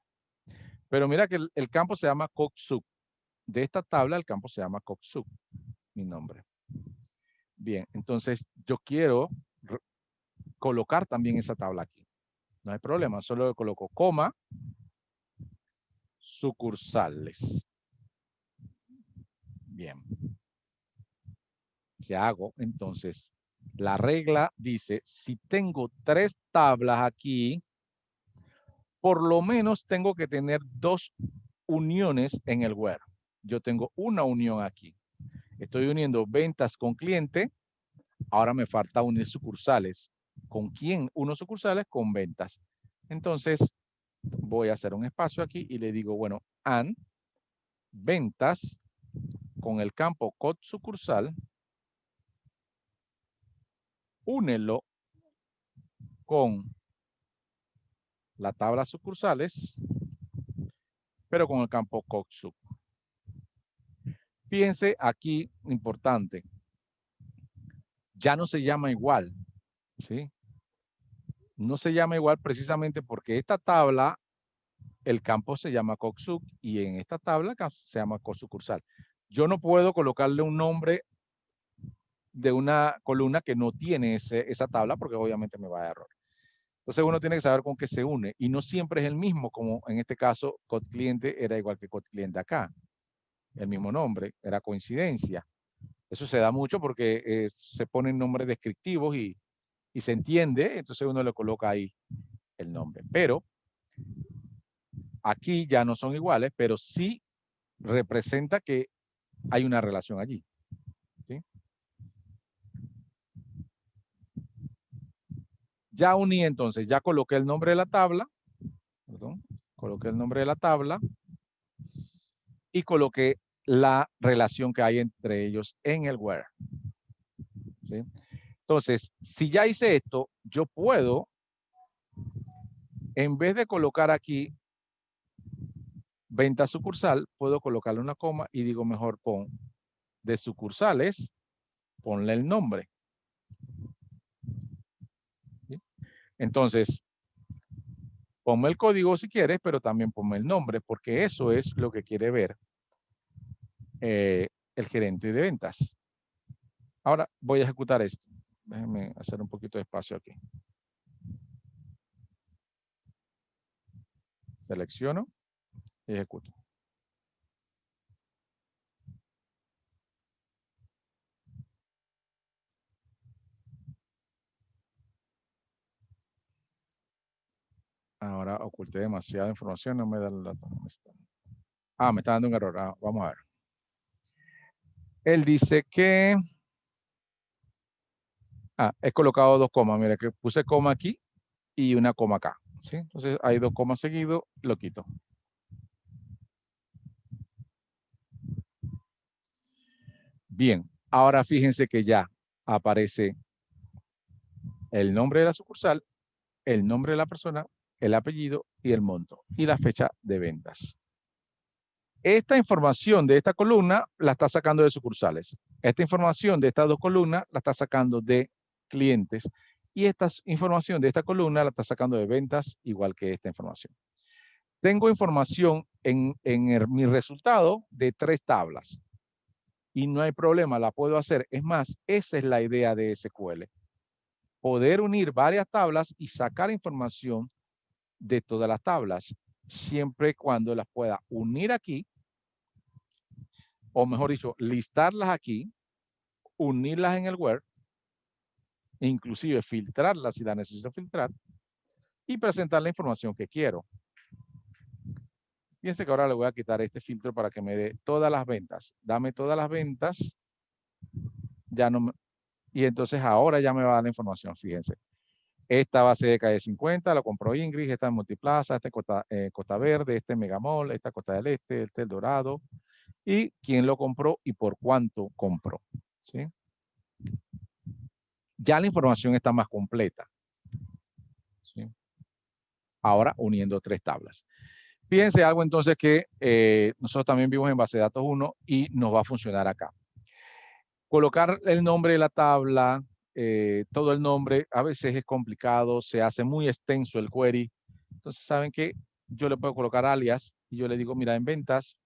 Pero mira que el campo se llama Coxuc. De esta tabla el campo se llama Coxuc, mi nombre. Bien, entonces yo quiero colocar también esa tabla aquí. No hay problema, solo le coloco coma, sucursales. Bien. ¿Qué hago? Entonces, la regla dice, si tengo 3 tablas aquí, por lo menos tengo que tener 2 uniones en el where. Yo tengo una unión aquí. Estoy uniendo ventas con cliente. Ahora me falta unir sucursales. ¿Con quién? Unos sucursales con ventas. Entonces, voy a hacer un espacio aquí y le digo, bueno, and ventas con el campo code sucursal, únelo con la tabla sucursales, pero con el campo code sub. Fíjense aquí, importante, ya no se llama igual, ¿sí? no se llama igual precisamente porque esta tabla, el campo se llama COSUC y en esta tabla se llama cosucursal. Yo no puedo colocarle un nombre de una columna que no tiene esa tabla porque obviamente me va a dar error. Entonces uno tiene que saber con qué se une y no siempre es el mismo, como en este caso code cliente era igual que code cliente acá. El mismo nombre, era coincidencia. Eso se da mucho porque se ponen nombres descriptivos y se entiende, entonces uno le coloca ahí el nombre. Pero aquí ya no son iguales, pero sí representa que hay una relación allí. ¿Sí? Ya uní entonces, ya coloqué el nombre de la tabla, perdón, coloqué el nombre de la tabla y coloqué la relación que hay entre ellos en el where. ¿Sí? Entonces, si ya hice esto, yo puedo, en vez de colocar aquí venta sucursal, puedo colocarle una coma y digo mejor pon de sucursales, ponle el nombre. ¿Sí? Entonces, ponme el código si quieres, pero también ponme el nombre, porque eso es lo que quiere ver el gerente de ventas. Ahora voy a ejecutar esto. Déjenme hacer un poquito de espacio aquí. Selecciono y ejecuto. Ahora oculté demasiada información, no me da el dato. ¿Dónde está? Ah, me está dando un error. Ah, vamos a ver. Él dice que... he colocado dos comas. Mira que puse coma aquí y una coma acá. ¿Sí? Entonces hay dos comas seguidos, lo quito. Bien, ahora fíjense que ya aparece el nombre de la sucursal, el nombre de la persona, el apellido y el monto y la fecha de ventas. Esta información de esta columna la está sacando de sucursales. Esta información de estas dos columnas la está sacando de clientes y esta información de esta columna la está sacando de ventas, igual que esta información. Tengo información en mi resultado de 3 tablas y no hay problema, la puedo hacer. Es más, esa es la idea de SQL. Poder unir varias tablas y sacar información de todas las tablas, siempre y cuando las pueda unir aquí, o mejor dicho, listarlas aquí, unirlas en el where, inclusive filtrarlas si la necesito filtrar, y presentar la información que quiero. Fíjense que ahora le voy a quitar este filtro para que me dé todas las ventas. Dame todas las ventas. Ya no me, y entonces ahora ya me va a dar la información, fíjense. Esta base de calle 50, la compró Ingrid, esta en Multiplaza, esta en Costa Verde, este en Megamall, esta Costa del Este El Dorado, y quién lo compró y por cuánto compró. ¿Sí? Ya la información está más completa. ¿Sí? Ahora uniendo 3 tablas. Fíjense algo entonces que nosotros también vimos en base de datos 1 y nos va a funcionar acá. Colocar el nombre de la tabla, todo el nombre, a veces es complicado, se hace muy extenso el query. Entonces, ¿saben qué? Yo le puedo colocar alias y yo le digo, mira, en ventas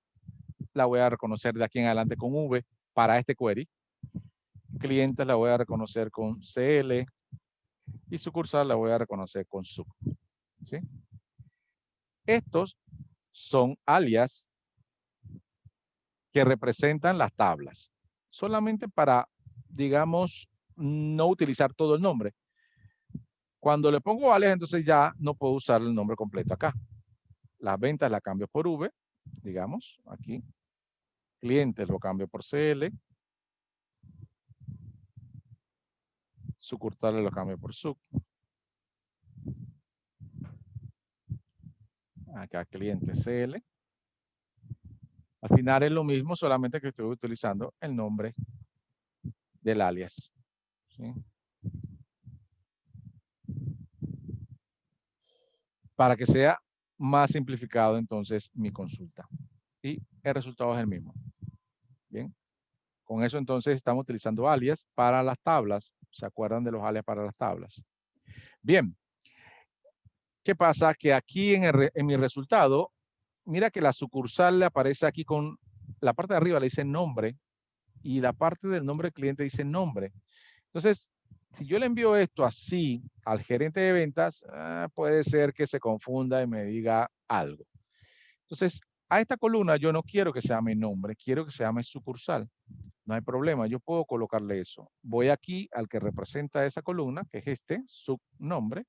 la voy a reconocer de aquí en adelante con V para este query. Clientes la voy a reconocer con CL y sucursal la voy a reconocer con SUC. ¿Sí? Estos son alias que representan las tablas. Solamente para, digamos, no utilizar todo el nombre. Cuando le pongo alias, entonces ya no puedo usar el nombre completo acá. Las ventas las cambio por V, digamos, aquí. Clientes lo cambio por CL. Sucursales lo cambio por SUC. Acá cliente CL. Al final es lo mismo, solamente que estoy utilizando el nombre del alias. ¿Sí? Para que sea más simplificado entonces mi consulta. Y el resultado es el mismo. Bien. Con eso entonces estamos utilizando alias para las tablas. ¿Se acuerdan de los alias para las tablas? Bien. ¿Qué pasa? Que aquí en mi resultado, mira que la sucursal le aparece aquí con la parte de arriba le dice nombre y la parte del nombre del cliente dice nombre. Entonces, si yo le envío esto así al gerente de ventas, puede ser que se confunda y me diga algo. Entonces, a esta columna yo no quiero que se llame nombre, quiero que se llame sucursal. No hay problema, yo puedo colocarle eso. Voy aquí al que representa esa columna, que es este, subnombre,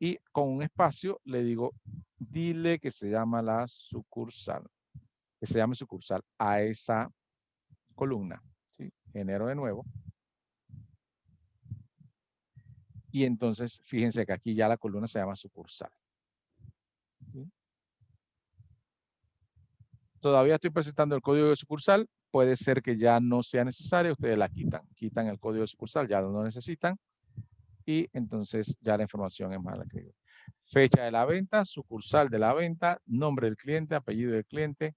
y con un espacio le digo, dile que se llama la sucursal, que se llame sucursal a esa columna. ¿Sí? Genero de nuevo. Y entonces, fíjense que aquí ya la columna se llama sucursal. ¿Sí? Todavía estoy presentando el código de sucursal. Puede ser que ya no sea necesario. Ustedes la quitan. Quitan el código de sucursal, ya no lo necesitan. Y entonces ya la información es más la que digo. Fecha de la venta, sucursal de la venta, nombre del cliente, apellido del cliente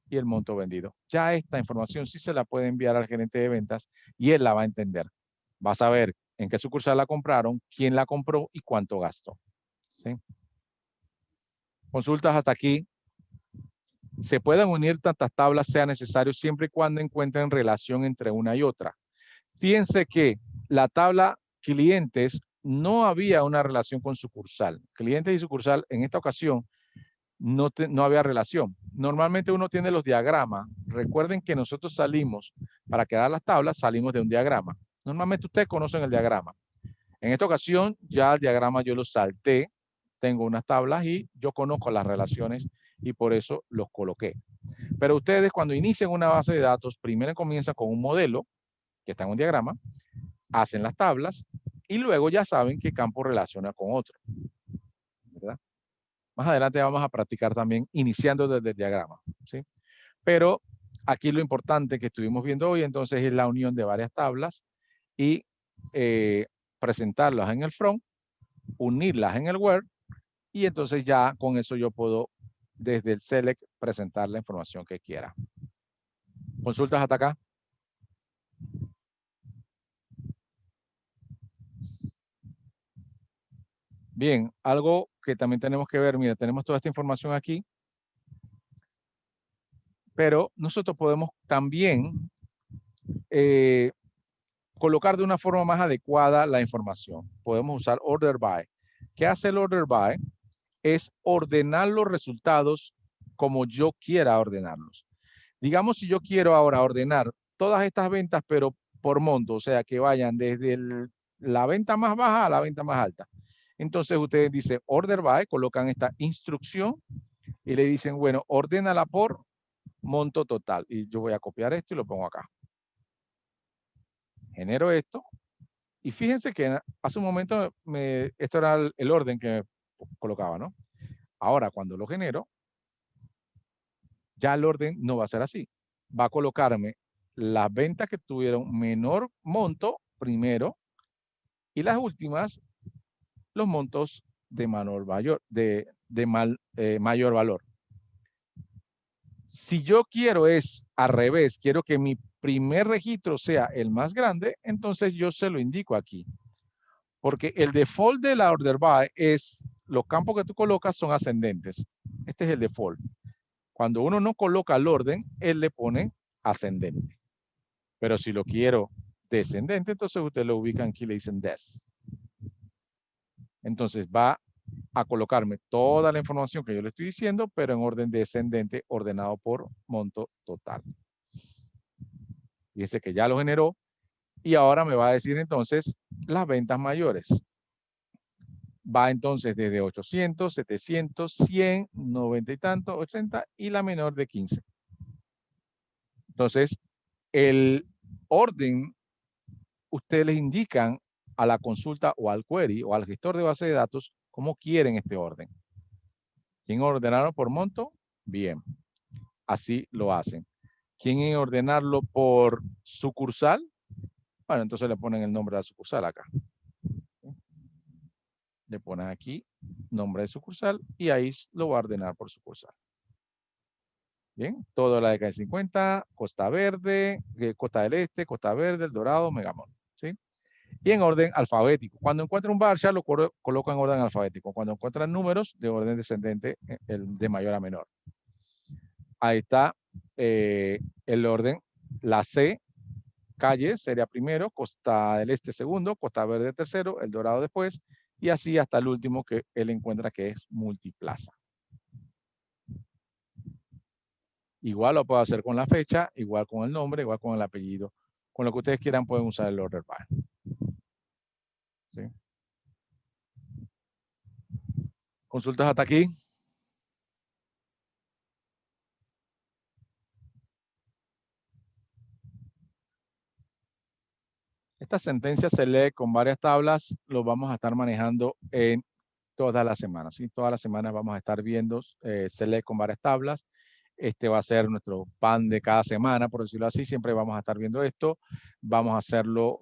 y el monto vendido. Ya esta información sí se la puede enviar al gerente de ventas y él la va a entender. Va a saber en qué sucursal la compraron, quién la compró y cuánto gastó. ¿Sí? Consultas hasta aquí. Se pueden unir tantas tablas sea necesario siempre y cuando encuentren relación entre una y otra. Fíjense que la tabla clientes no había una relación con sucursal. Clientes y sucursal en esta ocasión no había relación. Normalmente uno tiene los diagramas. Recuerden que nosotros salimos, para crear las tablas, salimos de un diagrama. Normalmente ustedes conocen el diagrama. En esta ocasión ya el diagrama yo lo salté. Tengo unas tablas y yo conozco las relaciones y por eso los coloqué. Pero ustedes cuando inician una base de datos, primero comienzan con un modelo que está en un diagrama, hacen las tablas y luego ya saben qué campo relaciona con otro. ¿Verdad? Más adelante vamos a practicar también iniciando desde el diagrama. ¿Sí? Pero aquí lo importante que estuvimos viendo hoy entonces es la unión de varias tablas y presentarlas en el front, unirlas en el Word y entonces ya con eso yo puedo desde el Select presentar la información que quiera. ¿Consultas hasta acá? Bien, algo que también tenemos que ver, mira, tenemos toda esta información aquí, pero nosotros podemos también colocar de una forma más adecuada la información. Podemos usar order by. ¿Qué hace el order by? Es ordenar los resultados como yo quiera ordenarlos. Digamos, si yo quiero ahora ordenar todas estas ventas, pero por monto, o sea, que vayan desde la venta más baja a la venta más alta. Entonces ustedes dicen order by, colocan esta instrucción y le dicen, bueno, ordénala por monto total. Y yo voy a copiar esto y lo pongo acá. Genero esto. Y fíjense que hace un momento esto era el orden que me colocaba, ¿no? Ahora, cuando lo genero, ya el orden no va a ser así. Va a colocarme las ventas que tuvieron menor monto primero y las últimas, los montos de mayor valor. Si yo quiero es al revés, quiero que mi primer registro sea el más grande, entonces yo se lo indico aquí. Porque el default de la order by es, los campos que tú colocas son ascendentes. Este es el default. Cuando uno no coloca el orden, él le pone ascendente. Pero si lo quiero descendente, entonces usted lo ubican aquí y le dicen des. Entonces va a colocarme toda la información que yo le estoy diciendo, pero en orden descendente, ordenado por monto total. Fíjese que ya lo generó y ahora me va a decir entonces las ventas mayores. Va entonces desde 800, 700, 100, 90 y tanto, 80 y la menor de 15. Entonces, el orden, ustedes les indican a la consulta o al query o al gestor de base de datos cómo quieren este orden. ¿Quieren ordenarlo por monto? Bien, así lo hacen. ¿Quieren ordenarlo por sucursal? Bueno, entonces le ponen el nombre de la sucursal acá. Le ponen aquí nombre de sucursal y ahí lo va a ordenar por sucursal. Bien, toda la década de 50, Costa Verde, Costa del Este, Costa Verde, El Dorado, Megamall. ¿Sí? y en orden alfabético. Cuando encuentra un varchar, lo coloco en orden alfabético. Cuando encuentran números, de orden descendente, el de mayor a menor. Ahí está el orden. La C, calle, sería primero, Costa del Este segundo, Costa Verde tercero, El Dorado después, y así hasta el último que él encuentra, que es Multiplaza. Igual lo puedo hacer con la fecha, igual con el nombre, igual con el apellido. Con lo que ustedes quieran pueden usar el order by. ¿Sí? ¿Consultas hasta aquí? Esta sentencia se lee con varias tablas, lo vamos a estar manejando en todas las semanas. ¿Sí? Todas las semanas vamos a estar viendo, se lee con varias tablas. Este va a ser nuestro pan de cada semana, por decirlo así. Siempre vamos a estar viendo esto. Vamos a hacerlo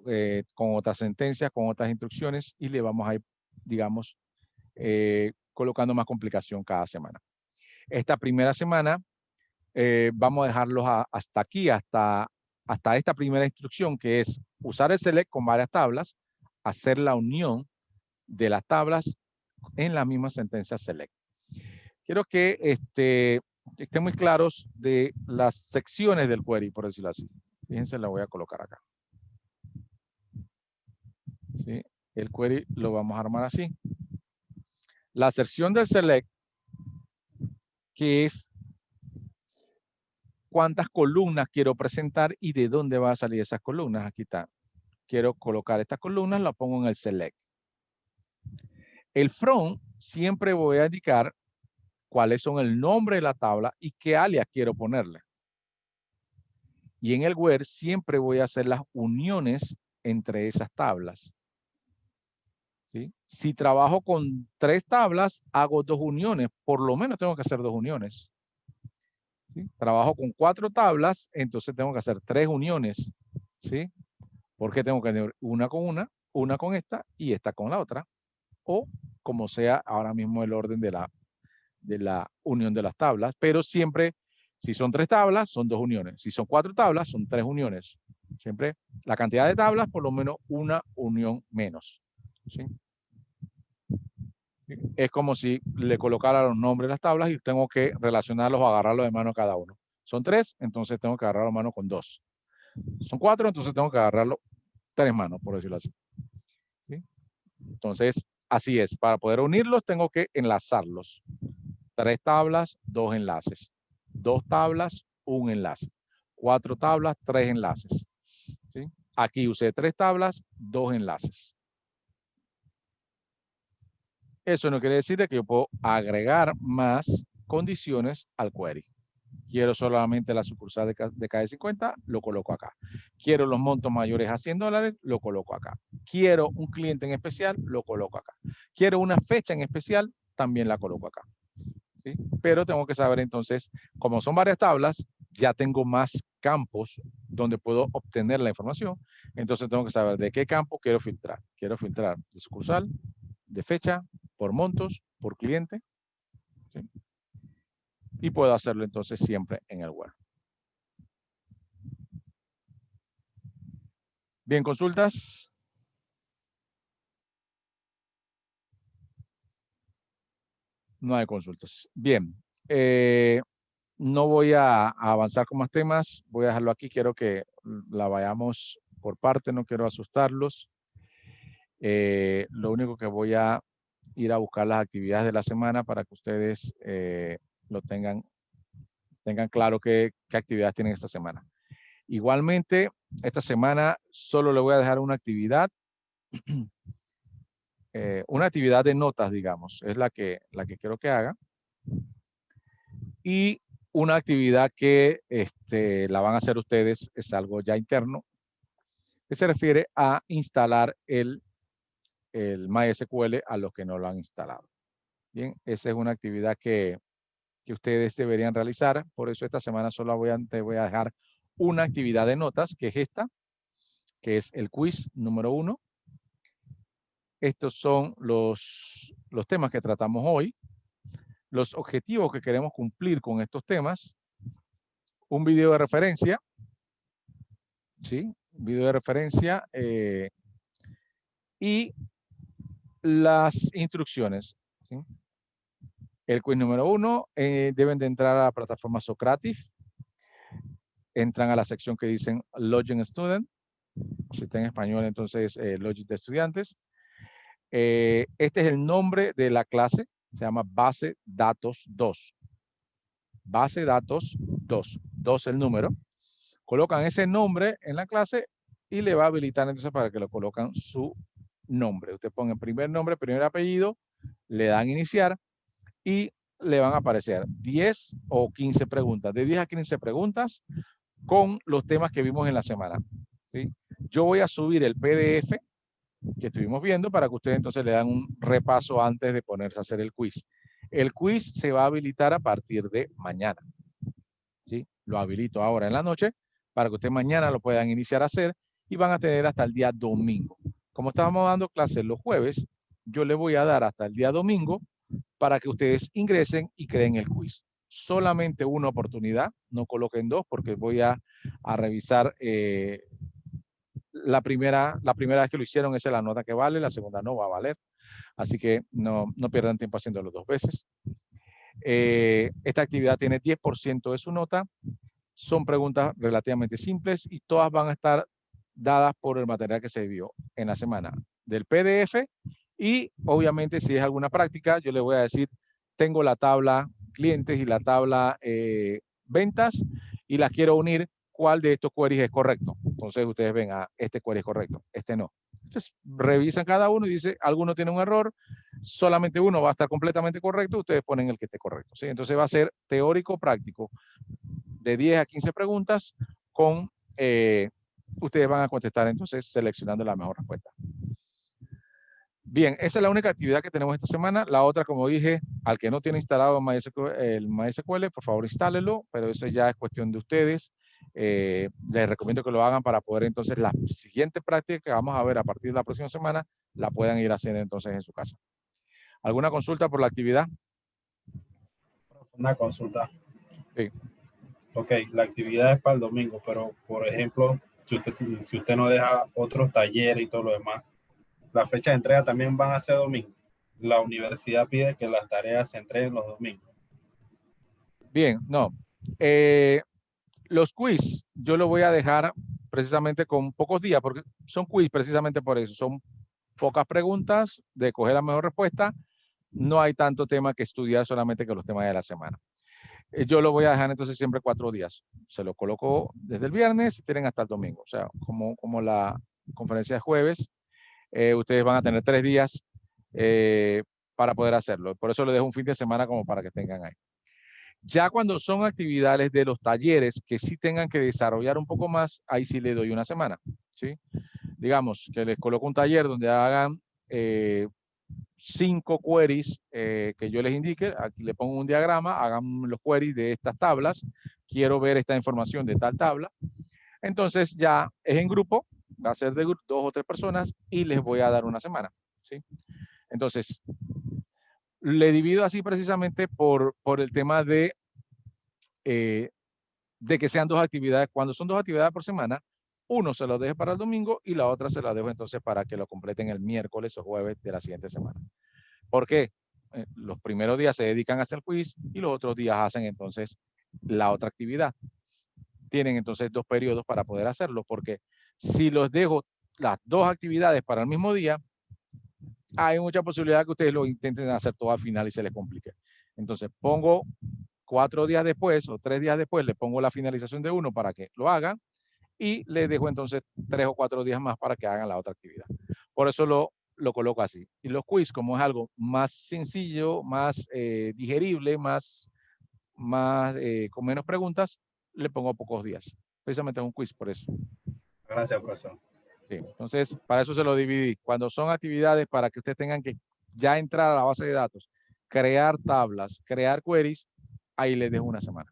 con otras sentencias, con otras instrucciones y le vamos a ir, digamos, colocando más complicación cada semana. Esta primera semana vamos a dejarlos hasta aquí, hasta esta primera instrucción, que es usar el select con varias tablas, hacer la unión de las tablas en la misma sentencia select. Quiero que estén muy claros de las secciones del query, por decirlo así. Fíjense, la voy a colocar acá. ¿Sí? El query lo vamos a armar así. La sección del select, que es cuántas columnas quiero presentar y de dónde van a salir esas columnas. Aquí está. Quiero colocar estas columnas, la pongo en el select. El from, siempre voy a indicar cuáles son el nombre de la tabla y qué alias quiero ponerle. Y en el where siempre voy a hacer las uniones entre esas tablas. ¿Sí? Si trabajo con 3 tablas, hago 2 uniones. Por lo menos tengo que hacer 2 uniones. ¿Sí? Trabajo con 4 tablas, entonces tengo que hacer 3 uniones. ¿Sí? Porque tengo que tener una con esta y esta con la otra. O como sea ahora mismo el orden de la unión de las tablas. Pero siempre, si son 3 tablas, son 2 uniones. Si son 4 tablas, son 3 uniones. Siempre la cantidad de tablas, por lo menos una unión menos. ¿Sí? Es como si le colocara los nombres de las tablas y tengo que relacionarlos o agarrarlos de mano a cada uno. Son 3, entonces tengo que agarrarlo de mano con 2. Son 4, entonces tengo que agarrarlo 3 manos, por decirlo así. ¿Sí? Entonces, así es. Para poder unirlos, tengo que enlazarlos. 3 tablas, 2 enlaces. 2 tablas, 1 enlace. 4 tablas, 3 enlaces. ¿Sí? Aquí usé 3 tablas, 2 enlaces. Eso no quiere decir que yo puedo agregar más condiciones al query. Quiero solamente la sucursal de KD50, lo coloco acá. Quiero los montos mayores a $100, lo coloco acá. Quiero un cliente en especial, lo coloco acá. Quiero una fecha en especial, también la coloco acá. ¿Sí? Pero tengo que saber entonces, como son varias tablas, ya tengo más campos donde puedo obtener la información. Entonces tengo que saber de qué campo quiero filtrar. Quiero filtrar de sucursal, de fecha, por montos, por cliente. ¿Sí? Y puedo hacerlo entonces siempre en el where. Bien, ¿consultas? No hay consultas. Bien. No voy a avanzar con más temas. Voy a dejarlo aquí. Quiero que la vayamos por parte. No quiero asustarlos. Lo único que voy a ir a buscar las actividades de la semana para que ustedes lo tengan claro qué actividades tienen esta semana. Igualmente, esta semana solo le voy a dejar una actividad de notas, digamos, es la que quiero que haga. Y una actividad que la van a hacer ustedes, es algo ya interno, que se refiere a instalar el MySQL a los que no lo han instalado. Bien, esa es una actividad que ustedes deberían realizar. Por eso esta semana solo te voy a dejar una actividad de notas, que es esta, que es el quiz número 1. Estos son los temas que tratamos hoy, los objetivos que queremos cumplir con estos temas, un video de referencia, ¿sí? Video de referencia y las instrucciones, ¿sí? El quiz número 1, deben de entrar a la plataforma Socrative. Entran a la sección que dicen Login Student. Si está en español, entonces Login de estudiantes. Este es el nombre de la clase. Se llama Base Datos 2. Base Datos 2. 2 el número. Colocan ese nombre en la clase y le va a habilitar entonces para que lo colocan su nombre. Usted pone primer nombre, primer apellido, le dan iniciar y le van a aparecer 10 o 15 preguntas. De 10 a 15 preguntas con los temas que vimos en la semana, ¿sí? Yo voy a subir el PDF que estuvimos viendo para que ustedes entonces le dan un repaso antes de ponerse a hacer el quiz. El quiz se va a habilitar a partir de mañana, ¿sí? Lo habilito ahora en la noche para que ustedes mañana lo puedan iniciar a hacer y van a tener hasta el día domingo. Como estábamos dando clases los jueves, yo les voy a dar hasta el día domingo para que ustedes ingresen y creen el quiz. Solamente una oportunidad, no coloquen dos porque voy a revisar la primera vez que lo hicieron, esa es la nota que vale, la segunda no va a valer. Así que no pierdan tiempo haciéndolo dos veces. Esta actividad tiene 10% de su nota. Son preguntas relativamente simples y todas van a estar dadas por el material que se vio en la semana del PDF. Y obviamente si es alguna práctica, yo le voy a decir, tengo la tabla clientes y la tabla ventas y las quiero unir. ¿Cuál de estos queries es correcto? Entonces ustedes ven, este query es correcto, este no. Entonces revisan cada uno y dice, alguno tiene un error, solamente uno va a estar completamente correcto, ustedes ponen el que esté correcto, ¿sí? Entonces va a ser teórico práctico de 10 a 15 preguntas con, ustedes van a contestar entonces seleccionando la mejor respuesta. Bien, esa es la única actividad que tenemos esta semana. La otra, como dije, al que no tiene instalado el MySQL, por favor instálelo, pero eso ya es cuestión de ustedes. Les recomiendo que lo hagan para poder entonces la siguiente práctica que vamos a ver a partir de la próxima semana, la puedan ir haciendo entonces en su casa. ¿Alguna consulta por la actividad? Una consulta. Sí. Ok, la actividad es para el domingo, pero por ejemplo, si usted no deja otros talleres y todo lo demás, las fechas de entrega también van a ser domingo. La universidad pide que las tareas se entreguen los domingos. Bien, no. Los quiz yo lo voy a dejar precisamente con pocos días, porque son quiz precisamente por eso. Son pocas preguntas de coger la mejor respuesta. No hay tanto tema que estudiar solamente que los temas de la semana. Yo lo voy a dejar entonces siempre 4 días. Se lo coloco desde el viernes y tienen hasta el domingo. O sea, como la conferencia de jueves, ustedes van a tener 3 días para poder hacerlo. Por eso le dejo un fin de semana como para que tengan ahí. Ya cuando son actividades de los talleres que sí tengan que desarrollar un poco más, ahí sí le doy una semana, ¿sí? Digamos que les coloco un taller donde hagan 5 queries que yo les indique. Aquí le pongo un diagrama, hagan los queries de estas tablas. Quiero ver esta información de tal tabla. Entonces ya es en grupo, va a ser de 2 o 3 personas y les voy a dar una semana, ¿sí? Entonces, le divido así precisamente por el tema de que sean 2 actividades. Cuando son 2 actividades por semana, uno se lo deje para el domingo y la otra se la dejo entonces para que lo completen el miércoles o jueves de la siguiente semana. ¿Por qué? Los primeros días se dedican a hacer quiz y los otros días hacen entonces la otra actividad. Tienen entonces 2 periodos para poder hacerlo, porque si los dejo las 2 actividades para el mismo día, hay mucha posibilidad que ustedes lo intenten hacer todo al final y se les complique. Entonces pongo 4 días después o 3 días después, le pongo la finalización de uno para que lo hagan y les dejo entonces 3 o 4 días más para que hagan la otra actividad. Por eso lo coloco así. Y los quiz, como es algo más sencillo, más digerible, con menos preguntas, le pongo pocos días. Precisamente un quiz por eso. Gracias, profesor. Sí, entonces, para eso se lo dividí. Cuando son actividades para que ustedes tengan que ya entrar a la base de datos, crear tablas, crear queries, ahí les dejo una semana.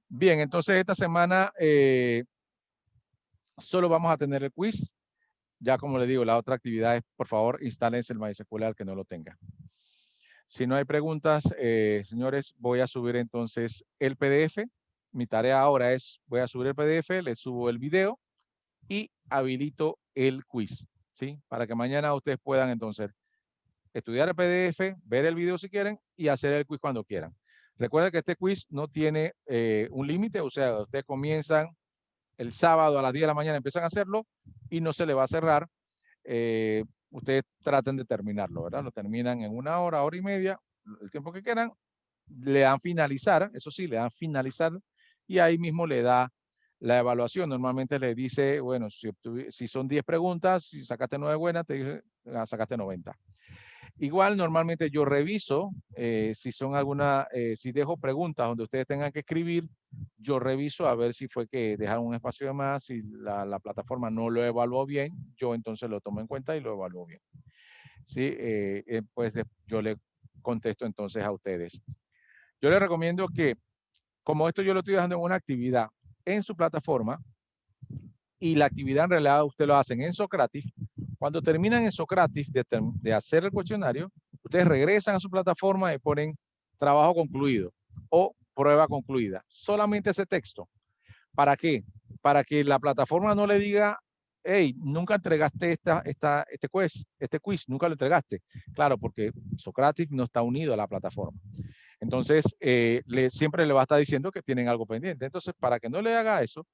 Bien, entonces esta semana solo vamos a tener el quiz. Ya como les digo, la otra actividad es, por favor, instálense el MySQL al que no lo tenga. Si no hay preguntas, señores, voy a subir entonces el PDF. Mi tarea ahora es, voy a subir el PDF, le subo el video y habilito el quiz, ¿sí? Para que mañana ustedes puedan entonces estudiar el PDF, ver el video si quieren y hacer el quiz cuando quieran. Recuerden que este quiz no tiene un límite, o sea, ustedes comienzan el sábado a las 10 de la mañana, empiezan a hacerlo y no se le va a cerrar. Ustedes traten de terminarlo, ¿verdad? Lo terminan en 1 hora, hora y media, el tiempo que quieran, le dan finalizar, eso sí, le dan finalizar y ahí mismo le da la evaluación. Normalmente le dice, bueno, si son 10 preguntas, si sacaste 9 buenas, te dice, sacaste 90. Igual normalmente yo reviso si son si dejo preguntas donde ustedes tengan que escribir, yo reviso a ver si fue que dejaron un espacio de más, si la plataforma no lo evaluó bien, yo entonces lo tomo en cuenta y lo evalúo bien. Sí, pues yo le contesto entonces a ustedes. Yo les recomiendo que, como esto yo lo estoy dejando en una actividad en su plataforma, y la actividad en realidad usted lo hacen en Socrative, cuando terminan en Socrative de hacer el cuestionario, ustedes regresan a su plataforma y ponen trabajo concluido o prueba concluida. Solamente ese texto. ¿Para qué? Para que la plataforma no le diga, hey, nunca entregaste este quiz, nunca lo entregaste. Claro, porque Socrative no está unido a la plataforma. Entonces, siempre le va a estar diciendo que tienen algo pendiente. Entonces, para que no le haga eso,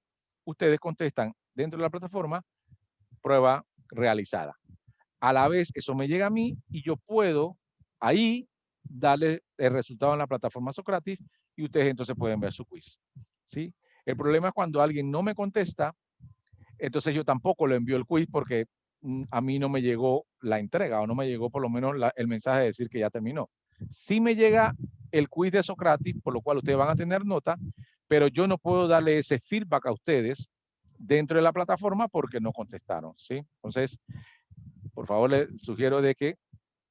ustedes contestan dentro de la plataforma prueba realizada. A la vez, eso me llega a mí y yo puedo ahí darle el resultado en la plataforma Socrative y ustedes entonces pueden ver su quiz. ¿Sí? El problema es cuando alguien no me contesta, entonces yo tampoco le envío el quiz porque a mí no me llegó la entrega o no me llegó por lo menos el mensaje de decir que ya terminó. Sí me llega el quiz de Socrative, por lo cual ustedes van a tener nota, pero yo no puedo darle ese feedback a ustedes dentro de la plataforma porque no contestaron, ¿sí? Entonces, por favor, les sugiero de que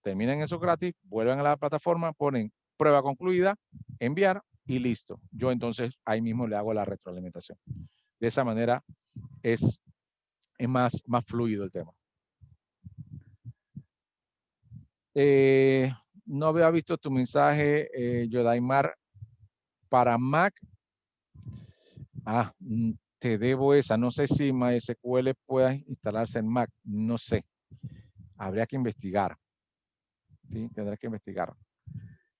terminen en Socrative, vuelvan a la plataforma, ponen prueba concluida, enviar y listo. Yo entonces ahí mismo le hago la retroalimentación. De esa manera es más fluido el tema. No había visto tu mensaje, Yodaimar, para Mac. Te debo esa. No sé si MySQL pueda instalarse en Mac. No sé. Habría que investigar. ¿Sí? Tendré que investigar.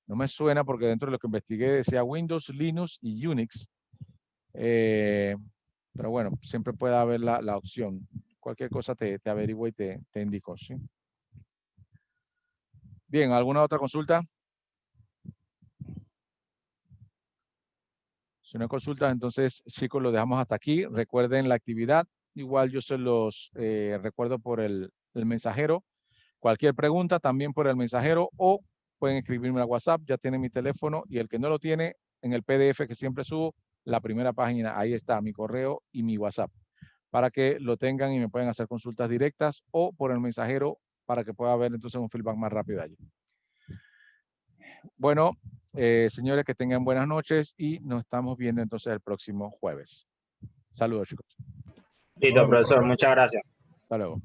No me suena porque dentro de lo que investigué decía Windows, Linux y Unix. Pero bueno, siempre puede haber la opción. Cualquier cosa te averiguo y te indico. ¿Sí? Bien, ¿alguna otra consulta? Si no hay consultas, entonces, chicos, lo dejamos hasta aquí. Recuerden la actividad. Igual yo se los recuerdo por el mensajero. Cualquier pregunta también por el mensajero o pueden escribirme a WhatsApp. Ya tienen mi teléfono y el que no lo tiene, en el PDF que siempre subo, la primera página, ahí está mi correo y mi WhatsApp, para que lo tengan y me pueden hacer consultas directas o por el mensajero para que pueda haber entonces un feedback más rápido allí. Bueno, señores, que tengan buenas noches y nos estamos viendo entonces el próximo jueves. Saludos, chicos. Listo, profesor, muchas gracias. Hasta luego.